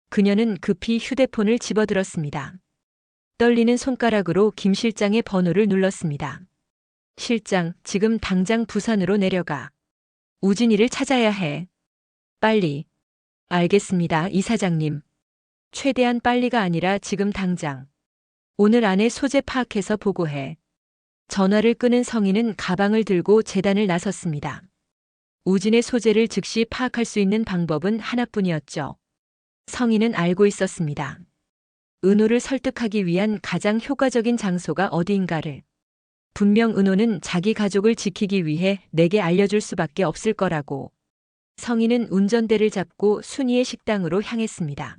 그녀는 급히 휴대폰을 집어들었습니다. 떨리는 손가락으로 김 실장의 번호를 눌렀습니다. 실장, 지금 당장 부산으로 내려가. 우진이를 찾아야 해. 빨리. 알겠습니다, 이사장님. 최대한 빨리가 아니라 지금 당장. 오늘 안에 소재 파악해서 보고해. 전화를 끄는 성희는 가방을 들고 재단을 나섰습니다. 우진의 소재를 즉시 파악할 수 있는 방법은 하나뿐이었죠. 성희는 알고 있었습니다. 은호를 설득하기 위한 가장 효과적인 장소가 어디인가를. 분명 은호는 자기 가족을 지키기 위해 내게 알려줄 수밖에 없을 거라고. 성희는 운전대를 잡고 순이의 식당으로 향했습니다.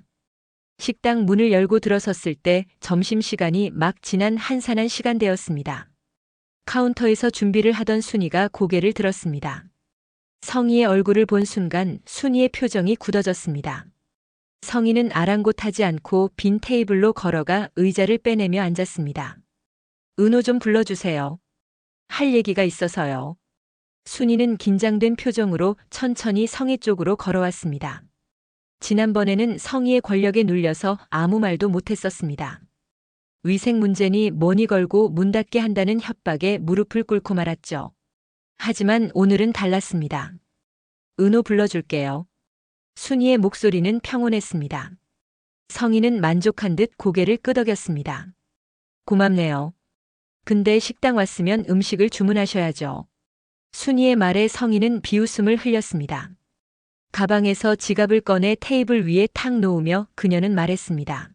식당 문을 열고 들어섰을 때 점심시간이 막 지난 한산한 시간대였습니다. 카운터에서 준비를 하던 순이가 고개를 들었습니다. 성희의 얼굴을 본 순간 순이의 표정이 굳어졌습니다. 성희는 아랑곳하지 않고 빈 테이블로 걸어가 의자를 빼내며 앉았습니다. 은호 좀 불러주세요. 할 얘기가 있어서요. 순이는 긴장된 표정으로 천천히 성희 쪽으로 걸어왔습니다. 지난번에는 성희의 권력에 눌려서 아무 말도 못했었습니다. 위생 문제니 뭐니 걸고 문 닫게 한다는 협박에 무릎을 꿇고 말았죠. 하지만 오늘은 달랐습니다. 은호 불러줄게요. 순이의 목소리는 평온했습니다. 성희는 만족한 듯 고개를 끄덕였습니다. 고맙네요. 근데 식당 왔으면 음식을 주문하셔야죠. 순이의 말에 성희는 비웃음을 흘렸습니다. 가방에서 지갑을 꺼내 테이블 위에 탁 놓으며 그녀는 말했습니다.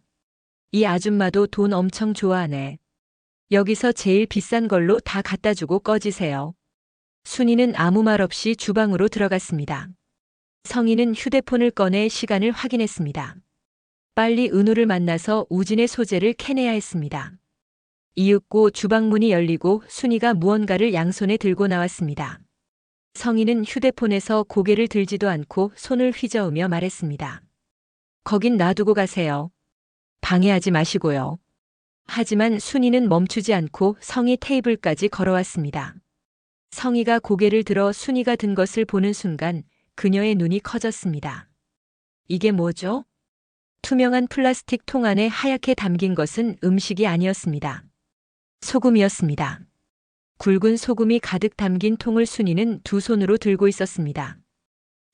이 아줌마도 돈 엄청 좋아하네. 여기서 제일 비싼 걸로 다 갖다 주고 꺼지세요. 순이는 아무 말 없이 주방으로 들어갔습니다. 성희는 휴대폰을 꺼내 시간을 확인했습니다. 빨리 은호를 만나서 우진의 소재를 캐내야 했습니다. 이윽고 주방문이 열리고 순이가 무언가를 양손에 들고 나왔습니다. 성희는 휴대폰에서 고개를 들지도 않고 손을 휘저으며 말했습니다. 거긴 놔두고 가세요. 방해하지 마시고요. 하지만 순이는 멈추지 않고 성희 테이블까지 걸어왔습니다. 성희가 고개를 들어 순이가 든 것을 보는 순간 그녀의 눈이 커졌습니다. 이게 뭐죠? 투명한 플라스틱 통 안에 하얗게 담긴 것은 음식이 아니었습니다. 소금이었습니다. 굵은 소금이 가득 담긴 통을 순이는 두 손으로 들고 있었습니다.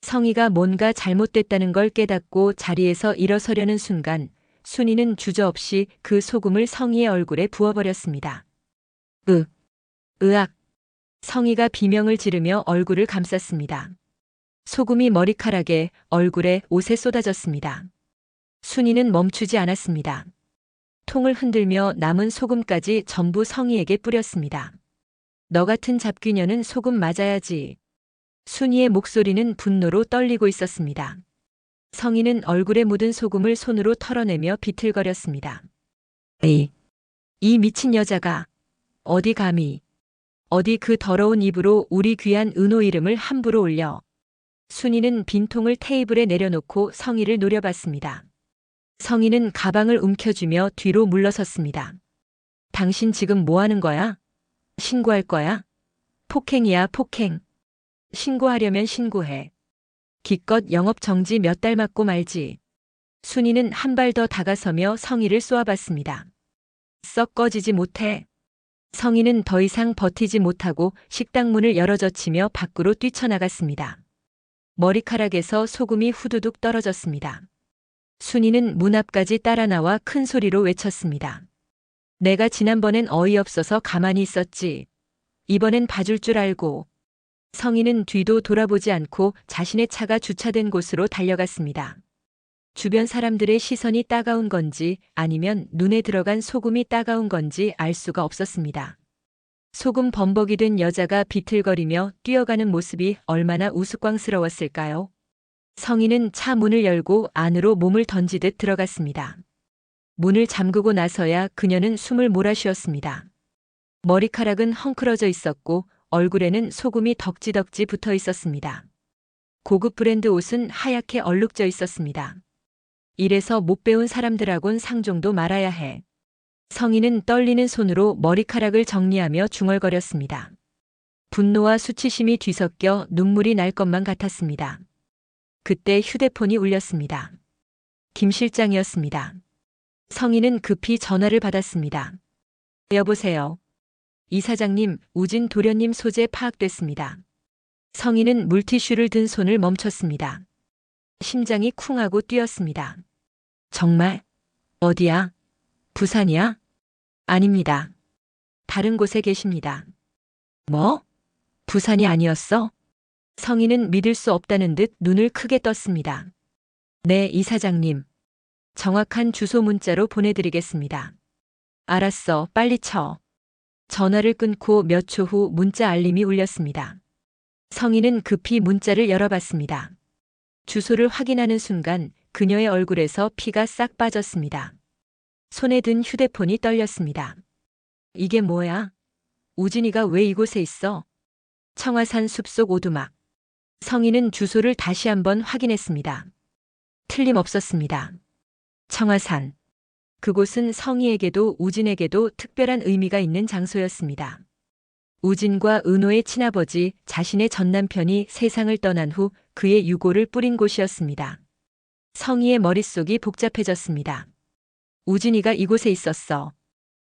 성희가 뭔가 잘못됐다는 걸 깨닫고 자리에서 일어서려는 순간 순이는 주저없이 그 소금을 성희의 얼굴에 부어버렸습니다. 으악. 성희가 비명을 지르며 얼굴을 감쌌습니다. 소금이 머리카락에, 얼굴에, 옷에 쏟아졌습니다. 순이는 멈추지 않았습니다. 통을 흔들며 남은 소금까지 전부 성희에게 뿌렸습니다. 너 같은 잡귀녀는 소금 맞아야지. 순이의 목소리는 분노로 떨리고 있었습니다. 성희는 얼굴에 묻은 소금을 손으로 털어내며 비틀거렸습니다. 이 미친 여자가 어디 감히 어디 그 더러운 입으로 우리 귀한 은호 이름을 함부로 올려. 순이는 빈통을 테이블에 내려놓고 성희를 노려봤습니다. 성희는 가방을 움켜쥐며 뒤로 물러섰습니다. 당신 지금 뭐 하는 거야? 신고할 거야? 폭행이야, 폭행. 신고하려면 신고해. 기껏 영업 정지 몇 달 맞고 말지. 순이는 한 발 더 다가서며 성희를 쏘아봤습니다. 썩 꺼지지 못해. 성희는 더 이상 버티지 못하고 식당 문을 열어젖히며 밖으로 뛰쳐나갔습니다. 머리카락에서 소금이 후두둑 떨어졌습니다. 순이는 문 앞까지 따라 나와 큰 소리로 외쳤습니다. 내가 지난번엔 어이없어서 가만히 있었지. 이번엔 봐줄 줄 알고. 성희는 뒤도 돌아보지 않고 자신의 차가 주차된 곳으로 달려갔습니다. 주변 사람들의 시선이 따가운 건지 아니면 눈에 들어간 소금이 따가운 건지 알 수가 없었습니다. 소금 범벅이 된 여자가 비틀거리며 뛰어가는 모습이 얼마나 우스꽝스러웠을까요? 성인은 차 문을 열고 안으로 몸을 던지듯 들어갔습니다. 문을 잠그고 나서야 그녀는 숨을 몰아쉬었습니다. 머리카락은 헝클어져 있었고 얼굴에는 소금이 덕지덕지 붙어 있었습니다. 고급 브랜드 옷은 하얗게 얼룩져 있었습니다. 이래서 못 배운 사람들하곤 상종도 말아야 해. 성인은 떨리는 손으로 머리카락을 정리하며 중얼거렸습니다. 분노와 수치심이 뒤섞여 눈물이 날 것만 같았습니다. 그때 휴대폰이 울렸습니다. 김 실장이었습니다. 성인은 급히 전화를 받았습니다. 여보세요. 이사장님, 우진 도련님 소재 파악됐습니다. 성인은 물티슈를 든 손을 멈췄습니다. 심장이 쿵 하고 뛰었습니다. 정말? 어디야? 부산이야? 아닙니다. 다른 곳에 계십니다. 뭐? 부산이 아니었어? 성인은 믿을 수 없다는 듯 눈을 크게 떴습니다. 네, 이사장님. 정확한 주소 문자로 보내드리겠습니다. 알았어, 빨리 쳐. 전화를 끊고 몇 초 후 문자 알림이 울렸습니다. 성인은 급히 문자를 열어봤습니다. 주소를 확인하는 순간 그녀의 얼굴에서 피가 싹 빠졌습니다. 손에 든 휴대폰이 떨렸습니다. 이게 뭐야? 우진이가 왜 이곳에 있어? 청화산 숲속 오두막. 성인은 주소를 다시 한번 확인했습니다. 틀림없었습니다. 청화산. 그곳은 성희에게도 우진에게도 특별한 의미가 있는 장소였습니다. 우진과 은호의 친아버지, 자신의 전남편이 세상을 떠난 후 그의 유골을 뿌린 곳이었습니다. 성희의 머릿속이 복잡해졌습니다. 우진이가 이곳에 있었어.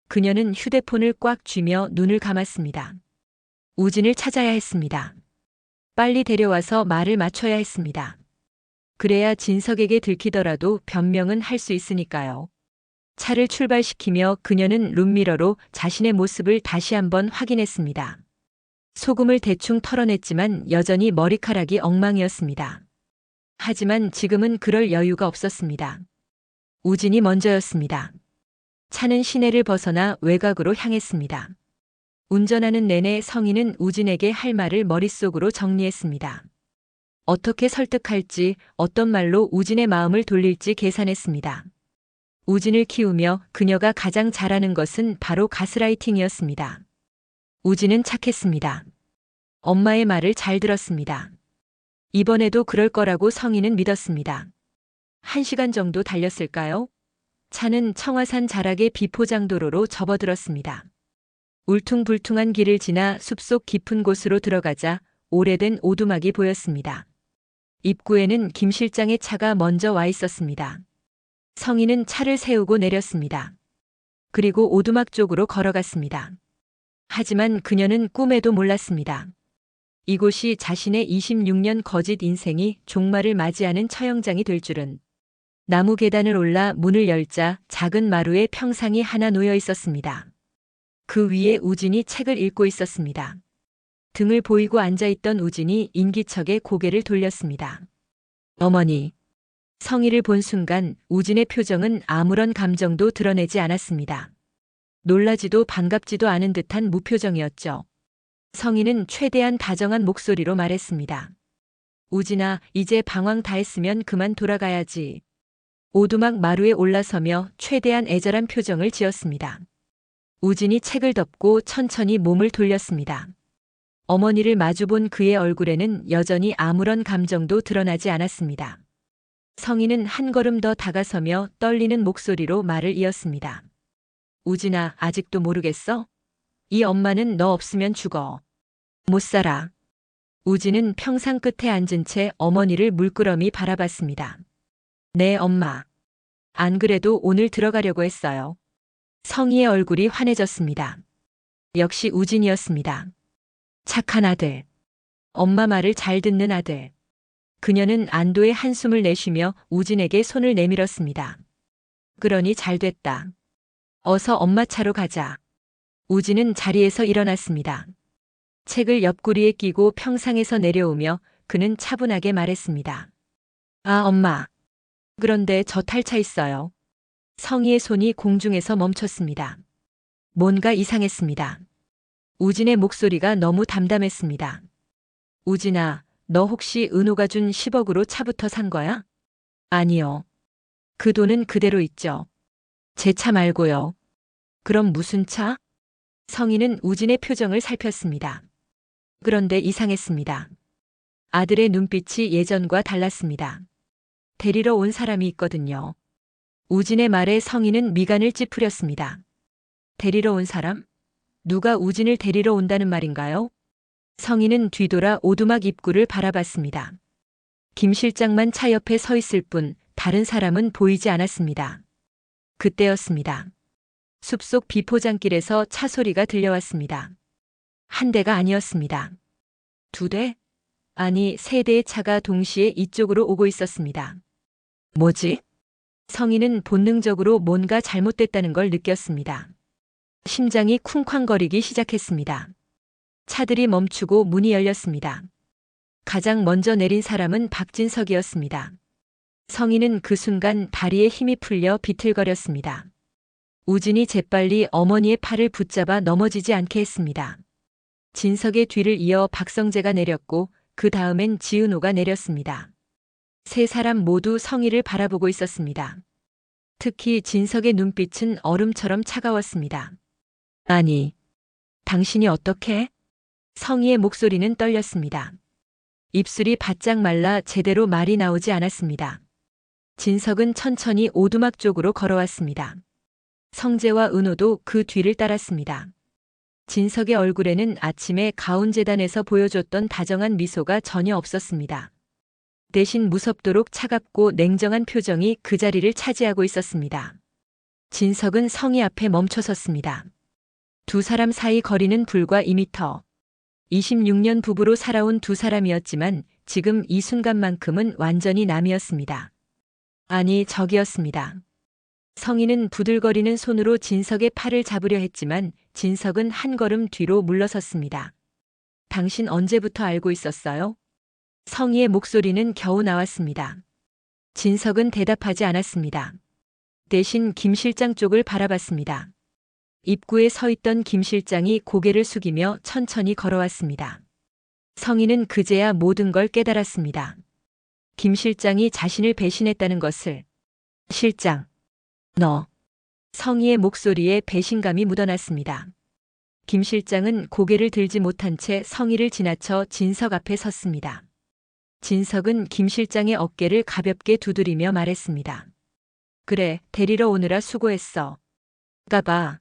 그녀는 휴대폰을 꽉 쥐며 눈을 감았습니다. 우진을 찾아야 했습니다. 빨리 데려와서 말을 맞춰야 했습니다. 그래야 진석에게 들키더라도 변명은 할 수 있으니까요. 차를 출발시키며 그녀는 룸미러로 자신의 모습을 다시 한번 확인했습니다. 소금을 대충 털어냈지만 여전히 머리카락이 엉망이었습니다. 하지만 지금은 그럴 여유가 없었습니다. 우진이 먼저였습니다. 차는 시내를 벗어나 외곽으로 향했습니다. 운전하는 내내 성인은 우진에게 할 말을 머릿속으로 정리했습니다. 어떻게 설득할지, 어떤 말로 우진의 마음을 돌릴지 계산했습니다. 우진을 키우며 그녀가 가장 잘하는 것은 바로 가스라이팅이었습니다. 우진은 착했습니다. 엄마의 말을 잘 들었습니다. 이번에도 그럴 거라고 성인은 믿었습니다. 1시간 정도 달렸을까요? 차는 청화산 자락의 비포장도로로 접어들었습니다. 울퉁불퉁한 길을 지나 숲속 깊은 곳으로 들어가자 오래된 오두막이 보였습니다. 입구에는 김 실장의 차가 먼저 와 있었습니다. 성인은 차를 세우고 내렸습니다. 그리고 오두막 쪽으로 걸어갔습니다. 하지만 그녀는 꿈에도 몰랐습니다. 이곳이 자신의 26년 거짓 인생이 종말을 맞이하는 처형장이 될 줄은. 나무 계단을 올라 문을 열자 작은 마루에 평상이 하나 놓여 있었습니다. 그 위에 우진이 책을 읽고 있었습니다. 등을 보이고 앉아있던 우진이 인기척에 고개를 돌렸습니다. 어머니. 성희를 본 순간 우진의 표정은 아무런 감정도 드러내지 않았습니다. 놀라지도 반갑지도 않은 듯한 무표정이었죠. 성희는 최대한 다정한 목소리로 말했습니다. 우진아, 이제 방황 다 했으면 그만 돌아가야지. 오두막 마루에 올라서며 최대한 애절한 표정을 지었습니다. 우진이 책을 덮고 천천히 몸을 돌렸습니다. 어머니를 마주본 그의 얼굴에는 여전히 아무런 감정도 드러나지 않았습니다. 성인은 한 걸음 더 다가서며 떨리는 목소리로 말을 이었습니다. 우진아, 아직도 모르겠어? 이 엄마는 너 없으면 죽어. 못 살아. 우진은 평상 끝에 앉은 채 어머니를 물끄러미 바라봤습니다. 네, 엄마. 안 그래도 오늘 들어가려고 했어요. 성희의 얼굴이 환해졌습니다. 역시 우진이었습니다. 착한 아들. 엄마 말을 잘 듣는 아들. 그녀는 안도의 한숨을 내쉬며 우진에게 손을 내밀었습니다. 그러니 잘 됐다. 어서 엄마 차로 가자. 우진은 자리에서 일어났습니다. 책을 옆구리에 끼고 평상에서 내려오며 그는 차분하게 말했습니다. 아, 엄마. 그런데 저 탈차 있어요. 성희의 손이 공중에서 멈췄습니다. 뭔가 이상했습니다. 우진의 목소리가 너무 담담했습니다. 우진아, 너 혹시 은호가 준 10억으로 차부터 산 거야? 아니요. 그 돈은 그대로 있죠. 제 차 말고요. 그럼 무슨 차? 성인은 우진의 표정을 살폈습니다. 그런데 이상했습니다. 아들의 눈빛이 예전과 달랐습니다. 데리러 온 사람이 있거든요. 우진의 말에 성인은 미간을 찌푸렸습니다. 데리러 온 사람? 누가 우진을 데리러 온다는 말인가요? 성인은 뒤돌아 오두막 입구를 바라봤습니다. 김 실장만 차 옆에 서 있을 뿐 다른 사람은 보이지 않았습니다. 그때였습니다. 숲속 비포장길에서 차 소리가 들려왔습니다. 한 대가 아니었습니다. 두 대? 아니, 세 대의 차가 동시에 이쪽으로 오고 있었습니다. 뭐지? 성인은 본능적으로 뭔가 잘못됐다는 걸 느꼈습니다. 심장이 쿵쾅거리기 시작했습니다. 차들이 멈추고 문이 열렸습니다. 가장 먼저 내린 사람은 박진석이었습니다. 성인은 그 순간 다리에 힘이 풀려 비틀거렸습니다. 우진이 재빨리 어머니의 팔을 붙잡아 넘어지지 않게 했습니다. 진석의 뒤를 이어 박성재가 내렸고 그 다음엔 지은호가 내렸습니다. 세 사람 모두 성희를 바라보고 있었습니다. 특히 진석의 눈빛은 얼음처럼 차가웠습니다. 아니, 당신이 어떻게? 성희의 목소리는 떨렸습니다. 입술이 바짝 말라 제대로 말이 나오지 않았습니다. 진석은 천천히 오두막 쪽으로 걸어왔습니다. 성재와 은호도 그 뒤를 따랐습니다. 진석의 얼굴에는 아침에 가운재단에서 보여줬던 다정한 미소가 전혀 없었습니다. 대신 무섭도록 차갑고 냉정한 표정이 그 자리를 차지하고 있었습니다. 진석은 성희 앞에 멈춰섰습니다. 두 사람 사이 거리는 불과 2미터. 26년 부부로 살아온 두 사람이었지만 지금 이 순간만큼은 완전히 남이었습니다. 아니, 적이었습니다. 성희는 부들거리는 손으로 진석의 팔을 잡으려 했지만 진석은 한 걸음 뒤로 물러섰습니다. 당신 언제부터 알고 있었어요? 성희의 목소리는 겨우 나왔습니다. 진석은 대답하지 않았습니다. 대신 김 실장 쪽을 바라봤습니다. 입구에 서 있던 김 실장이 고개를 숙이며 천천히 걸어왔습니다. 성희는 그제야 모든 걸 깨달았습니다. 김 실장이 자신을 배신했다는 것을. 실장, 너. 성희의 목소리에 배신감이 묻어났습니다. 김 실장은 고개를 들지 못한 채 성희를 지나쳐 진석 앞에 섰습니다. 진석은 김 실장의 어깨를 가볍게 두드리며 말했습니다. 그래, 데리러 오느라 수고했어. 가봐.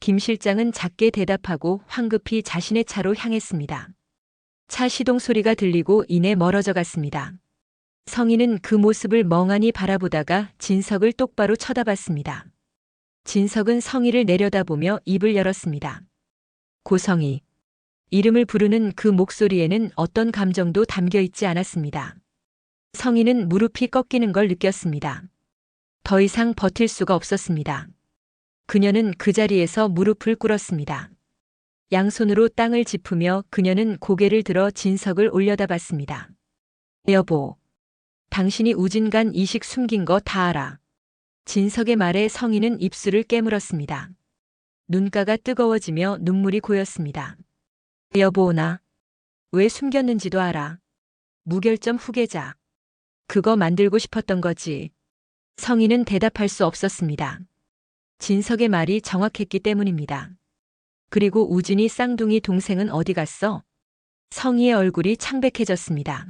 김 실장은 작게 대답하고 황급히 자신의 차로 향했습니다. 차 시동 소리가 들리고 이내 멀어져 갔습니다. 성희는 그 모습을 멍하니 바라보다가 진석을 똑바로 쳐다봤습니다. 진석은 성희를 내려다보며 입을 열었습니다. 고성희. 이름을 부르는 그 목소리에는 어떤 감정도 담겨 있지 않았습니다. 성희는 무릎이 꺾이는 걸 느꼈습니다. 더 이상 버틸 수가 없었습니다. 그녀는 그 자리에서 무릎을 꿇었습니다. 양손으로 땅을 짚으며 그녀는 고개를 들어 진석을 올려다봤습니다. 여보, 당신이 우진간 이식 숨긴 거 다 알아. 진석의 말에 성희는 입술을 깨물었습니다. 눈가가 뜨거워지며 눈물이 고였습니다. 여보, 나 왜 숨겼는지도 알아. 무결점 후계자. 그거 만들고 싶었던 거지. 성희는 대답할 수 없었습니다. 진석의 말이 정확했기 때문입니다. 그리고 우진이 쌍둥이 동생은 어디 갔어? 성희의 얼굴이 창백해졌습니다.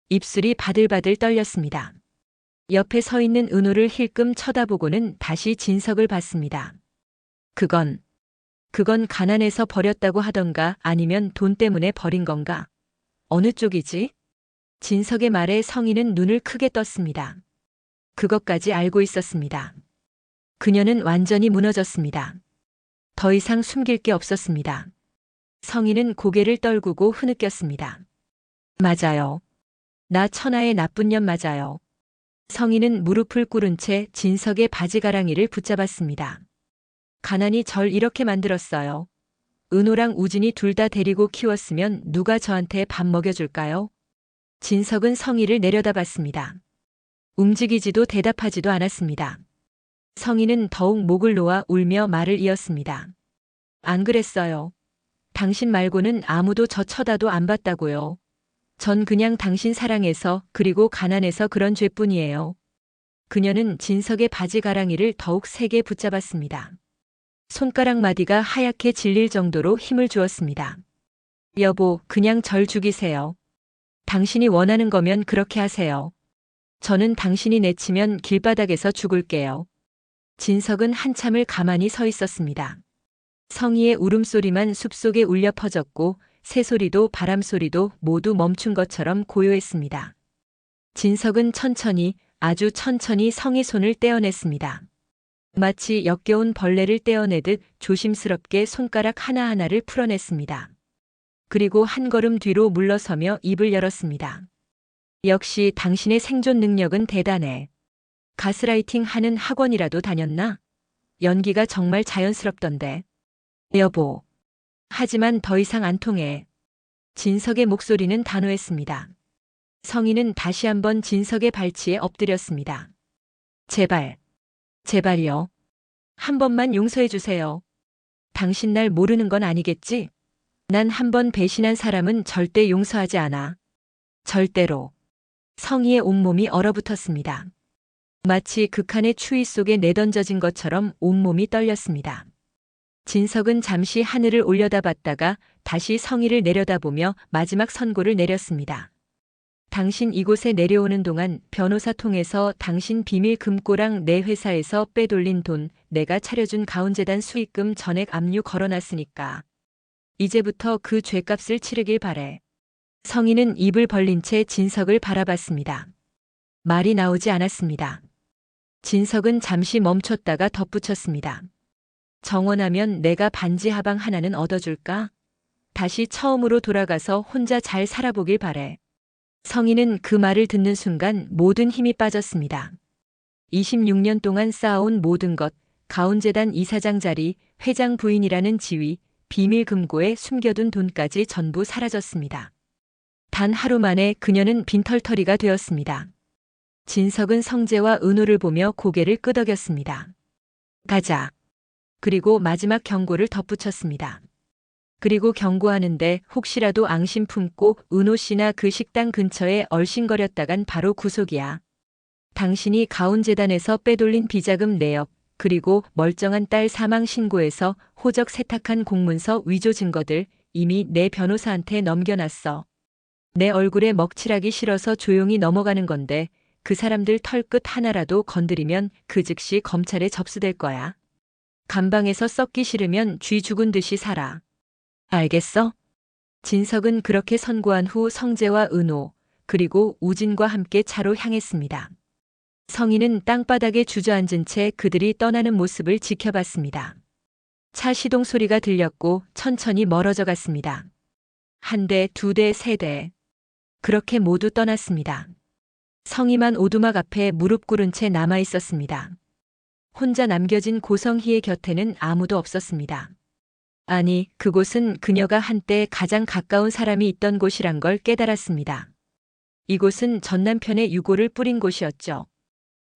입술이 바들바들 떨렸습니다. 옆에 서 있는 은호를 힐끔 쳐다보고는 다시 진석을 봤습니다. 그건 가난해서 버렸다고 하던가 아니면 돈 때문에 버린 건가? 어느 쪽이지? 진석의 말에 성희는 눈을 크게 떴습니다. 그것까지 알고 있었습니다. 그녀는 완전히 무너졌습니다. 더 이상 숨길 게 없었습니다. 성희는 고개를 떨구고 흐느꼈습니다. 맞아요. 나 천하의 나쁜 년 맞아요. 성희는 무릎을 꿇은 채 진석의 바지가랑이를 붙잡았습니다. 가난이 절 이렇게 만들었어요. 은호랑 우진이 둘 다 데리고 키웠으면 누가 저한테 밥 먹여줄까요? 진석은 성희를 내려다봤습니다. 움직이지도 대답하지도 않았습니다. 성희는 더욱 목을 놓아 울며 말을 이었습니다. 안 그랬어요. 당신 말고는 아무도 저 쳐다도 안 봤다고요. 전 그냥 당신 사랑해서 그리고 가난해서 그런 죄뿐이에요. 그녀는 진석의 바지 가랑이를 더욱 세게 붙잡았습니다. 손가락 마디가 하얗게 질릴 정도로 힘을 주었습니다. 여보, 그냥 절 죽이세요. 당신이 원하는 거면 그렇게 하세요. 저는 당신이 내치면 길바닥에서 죽을게요. 진석은 한참을 가만히 서 있었습니다. 성희의 울음소리만 숲속에 울려 퍼졌고 새소리도 바람소리도 모두 멈춘 것처럼 고요했습니다. 진석은 천천히, 아주 천천히 성희 손을 떼어냈습니다. 마치 역겨운 벌레를 떼어내듯 조심스럽게 손가락 하나하나를 풀어냈습니다. 그리고 한 걸음 뒤로 물러서며 입을 열었습니다. 역시 당신의 생존 능력은 대단해. 가스라이팅 하는 학원이라도 다녔나? 연기가 정말 자연스럽던데. 여보. 하지만 더 이상 안 통해. 진석의 목소리는 단호했습니다. 성희는 다시 한번 진석의 발치에 엎드렸습니다. 제발. 제발요. 한 번만 용서해 주세요. 당신 날 모르는 건 아니겠지? 난 한 번 배신한 사람은 절대 용서하지 않아. 절대로. 성희의 온몸이 얼어붙었습니다. 마치 극한의 추위 속에 내던져진 것처럼 온몸이 떨렸습니다. 진석은 잠시 하늘을 올려다봤다가 다시 성희를 내려다보며 마지막 선고를 내렸습니다. 당신 이곳에 내려오는 동안 변호사 통해서 당신 비밀 금고랑 내 회사에서 빼돌린 돈, 내가 차려준 가온재단 수익금 전액 압류 걸어놨으니까. 이제부터 그 죗값을 치르길 바래. 성희는 입을 벌린 채 진석을 바라봤습니다. 말이 나오지 않았습니다. 진석은 잠시 멈췄다가 덧붙였습니다. 정원하면 내가 반지 하방 하나는 얻어줄까? 다시 처음으로 돌아가서 혼자 잘 살아보길 바래. 성희는 그 말을 듣는 순간 모든 힘이 빠졌습니다. 26년 동안 쌓아온 모든 것, 가온재단 이사장 자리, 회장 부인이라는 지위, 비밀 금고에 숨겨둔 돈까지 전부 사라졌습니다. 단 하루 만에 그녀는 빈털터리가 되었습니다. 진석은 성재와 은호를 보며 고개를 끄덕였습니다. 가자. 그리고 마지막 경고를 덧붙였습니다. 그리고 경고하는데 혹시라도 앙심 품고 은호 씨나 그 식당 근처에 얼씬거렸다간 바로 구속이야. 당신이 가온재단에서 빼돌린 비자금 내역, 그리고 멀쩡한 딸 사망 신고에서 호적 세탁한 공문서 위조 증거들 이미 내 변호사한테 넘겨놨어. 내 얼굴에 먹칠하기 싫어서 조용히 넘어가는 건데 그 사람들 털끝 하나라도 건드리면 그 즉시 검찰에 접수될 거야. 감방에서 썩기 싫으면 쥐 죽은 듯이 살아. 알겠어? 진석은 그렇게 선고한 후 성재와 은호, 그리고 우진과 함께 차로 향했습니다. 성희는 땅바닥에 주저앉은 채 그들이 떠나는 모습을 지켜봤습니다. 차 시동 소리가 들렸고 천천히 멀어져 갔습니다. 한 대, 두 대, 세 대. 그렇게 모두 떠났습니다. 성희만 오두막 앞에 무릎 꿇은 채 남아 있었습니다. 혼자 남겨진 고성희의 곁에는 아무도 없었습니다. 아니, 그곳은 그녀가 한때 가장 가까운 사람이 있던 곳이란 걸 깨달았습니다. 이곳은 전 남편의 유고를 뿌린 곳이었죠.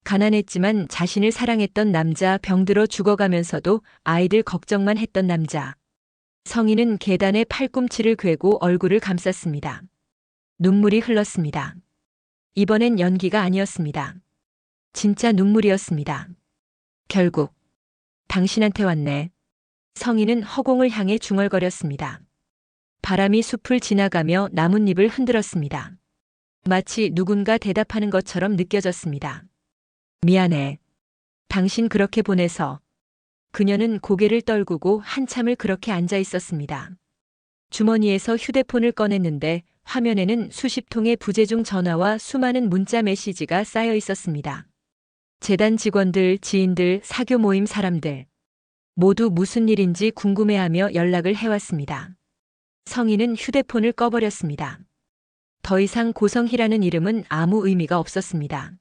가난했지만 자신을 사랑했던 남자, 병들어 죽어가면서도 아이들 걱정만 했던 남자. 성희는 계단에 팔꿈치를 괴고 얼굴을 감쌌습니다. 눈물이 흘렀습니다. 이번엔 연기가 아니었습니다. 진짜 눈물이었습니다. 결국 당신한테 왔네. 성희는 허공을 향해 중얼거렸습니다. 바람이 숲을 지나가며 나뭇잎을 흔들었습니다. 마치 누군가 대답하는 것처럼 느껴졌습니다. 미안해. 당신 그렇게 보내서. 그녀는 고개를 떨구고 한참을 그렇게 앉아 있었습니다. 주머니에서 휴대폰을 꺼냈는데 화면에는 수십 통의 부재중 전화와 수많은 문자 메시지가 쌓여 있었습니다. 재단 직원들, 지인들, 사교 모임 사람들. 모두 무슨 일인지 궁금해하며 연락을 해왔습니다. 성희는 휴대폰을 꺼버렸습니다. 더 이상 고성희라는 이름은 아무 의미가 없었습니다.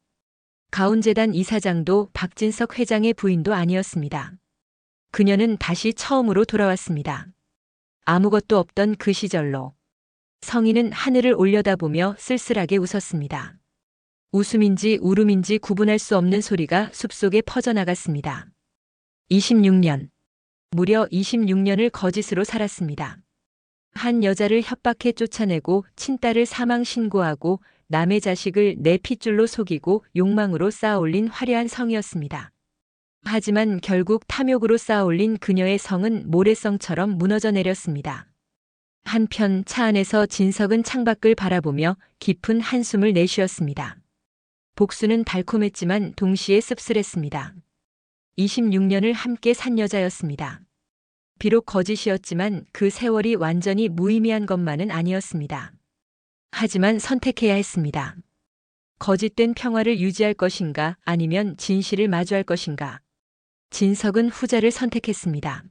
가온재단 이사장도 박진석 회장의 부인도 아니었습니다. 그녀는 다시 처음으로 돌아왔습니다. 아무것도 없던 그 시절로. 성희는 하늘을 올려다보며 쓸쓸하게 웃었습니다. 웃음인지 울음인지 구분할 수 없는 소리가 숲속에 퍼져나갔습니다. 26년. 무려 26년을 거짓으로 살았습니다. 한 여자를 협박해 쫓아내고 친딸을 사망 신고하고 남의 자식을 내 핏줄로 속이고 욕망으로 쌓아올린 화려한 성이었습니다. 하지만 결국 탐욕으로 쌓아올린 그녀의 성은 모래성처럼 무너져 내렸습니다. 한편 차 안에서 진석은 창밖을 바라보며 깊은 한숨을 내쉬었습니다. 복수는 달콤했지만 동시에 씁쓸했습니다. 26년을 함께 산 여자였습니다. 비록 거짓이었지만 그 세월이 완전히 무의미한 것만은 아니었습니다. 하지만 선택해야 했습니다. 거짓된 평화를 유지할 것인가 아니면 진실을 마주할 것인가. 진석은 후자를 선택했습니다.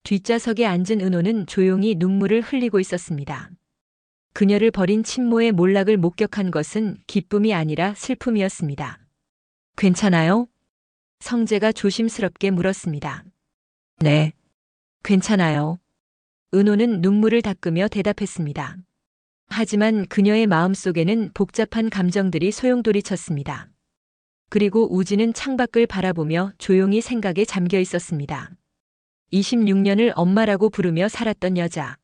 뒷좌석에 앉은 은호는 조용히 눈물을 흘리고 있었습니다. 그녀를 버린 친모의 몰락을 목격한 것은 기쁨이 아니라 슬픔이었습니다. 괜찮아요? 성재가 조심스럽게 물었습니다. 네, 괜찮아요. 은호는 눈물을 닦으며 대답했습니다. 하지만 그녀의 마음속에는 복잡한 감정들이 소용돌이쳤습니다. 그리고 우진은 창밖을 바라보며 조용히 생각에 잠겨 있었습니다. 26년을 엄마라고 부르며 살았던 여자.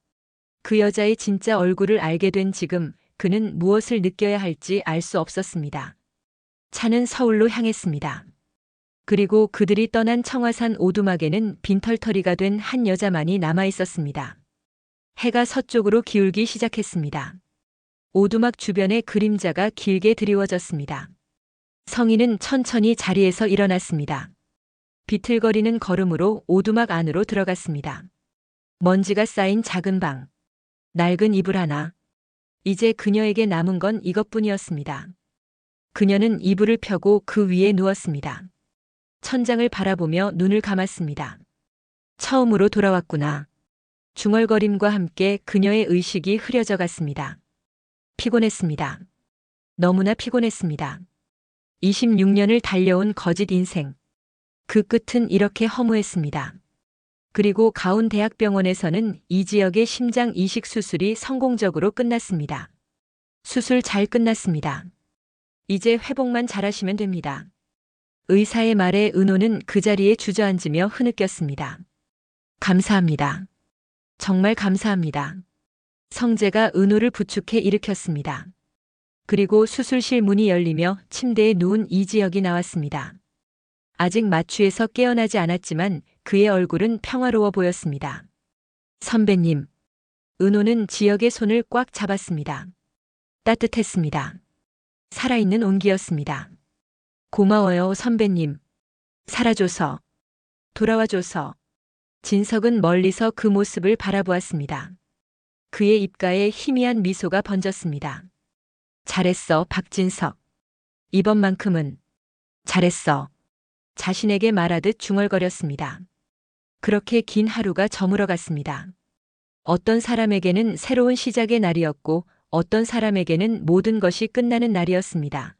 그 여자의 진짜 얼굴을 알게 된 지금 그는 무엇을 느껴야 할지 알 수 없었습니다. 차는 서울로 향했습니다. 그리고 그들이 떠난 청화산 오두막에는 빈털터리가 된 한 여자만이 남아 있었습니다. 해가 서쪽으로 기울기 시작했습니다. 오두막 주변의 그림자가 길게 드리워졌습니다. 성인은 천천히 자리에서 일어났습니다. 비틀거리는 걸음으로 오두막 안으로 들어갔습니다. 먼지가 쌓인 작은 방. 낡은 이불 하나. 이제 그녀에게 남은 건 이것뿐이었습니다. 그녀는 이불을 펴고 그 위에 누웠습니다. 천장을 바라보며 눈을 감았습니다. 처음으로 돌아왔구나. 중얼거림과 함께 그녀의 의식이 흐려져 갔습니다. 피곤했습니다. 너무나 피곤했습니다. 26년을 달려온 거짓 인생. 그 끝은 이렇게 허무했습니다. 그리고 가운대학병원에서는 이 지역의 심장 이식 수술이 성공적으로 끝났습니다. 수술 잘 끝났습니다. 이제 회복만 잘하시면 됩니다. 의사의 말에 은호는 그 자리에 주저앉으며 흐느꼈습니다. 감사합니다. 정말 감사합니다. 성재가 은호를 부축해 일으켰습니다. 그리고 수술실 문이 열리며 침대에 누운 이지혁이 나왔습니다. 아직 마취에서 깨어나지 않았지만 그의 얼굴은 평화로워 보였습니다. 선배님. 은호는 지혁의 손을 꽉 잡았습니다. 따뜻했습니다. 살아있는 온기였습니다. 고마워요, 선배님. 살아줘서. 돌아와줘서. 진석은 멀리서 그 모습을 바라보았습니다. 그의 입가에 희미한 미소가 번졌습니다. 잘했어, 박진석. 이번만큼은. 잘했어. 자신에게 말하듯 중얼거렸습니다. 그렇게 긴 하루가 저물어 갔습니다. 어떤 사람에게는 새로운 시작의 날이었고 어떤 사람에게는 모든 것이 끝나는 날이었습니다.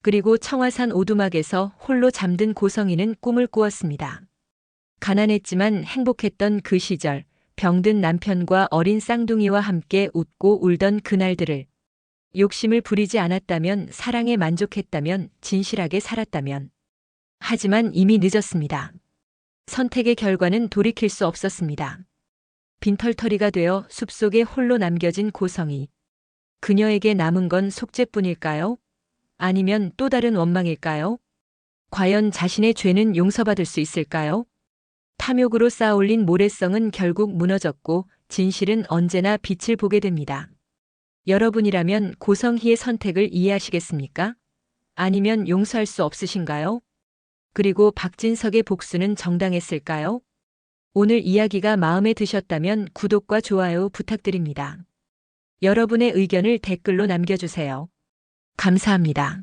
그리고 청화산 오두막에서 홀로 잠든 고성이는 꿈을 꾸었습니다. 가난했지만 행복했던 그 시절, 병든 남편과 어린 쌍둥이와 함께 웃고 울던 그날들을, 욕심을 부리지 않았다면, 사랑에 만족했다면, 진실하게 살았다면. 하지만 이미 늦었습니다. 선택의 결과는 돌이킬 수 없었습니다. 빈털터리가 되어 숲속에 홀로 남겨진 고성이. 그녀에게 남은 건 속죄뿐일까요? 아니면 또 다른 원망일까요? 과연 자신의 죄는 용서받을 수 있을까요? 탐욕으로 쌓아올린 모래성은 결국 무너졌고 진실은 언제나 빛을 보게 됩니다. 여러분이라면 고성희의 선택을 이해하시겠습니까? 아니면 용서할 수 없으신가요? 그리고 박진석의 복수는 정당했을까요? 오늘 이야기가 마음에 드셨다면 구독과 좋아요 부탁드립니다. 여러분의 의견을 댓글로 남겨주세요. 감사합니다.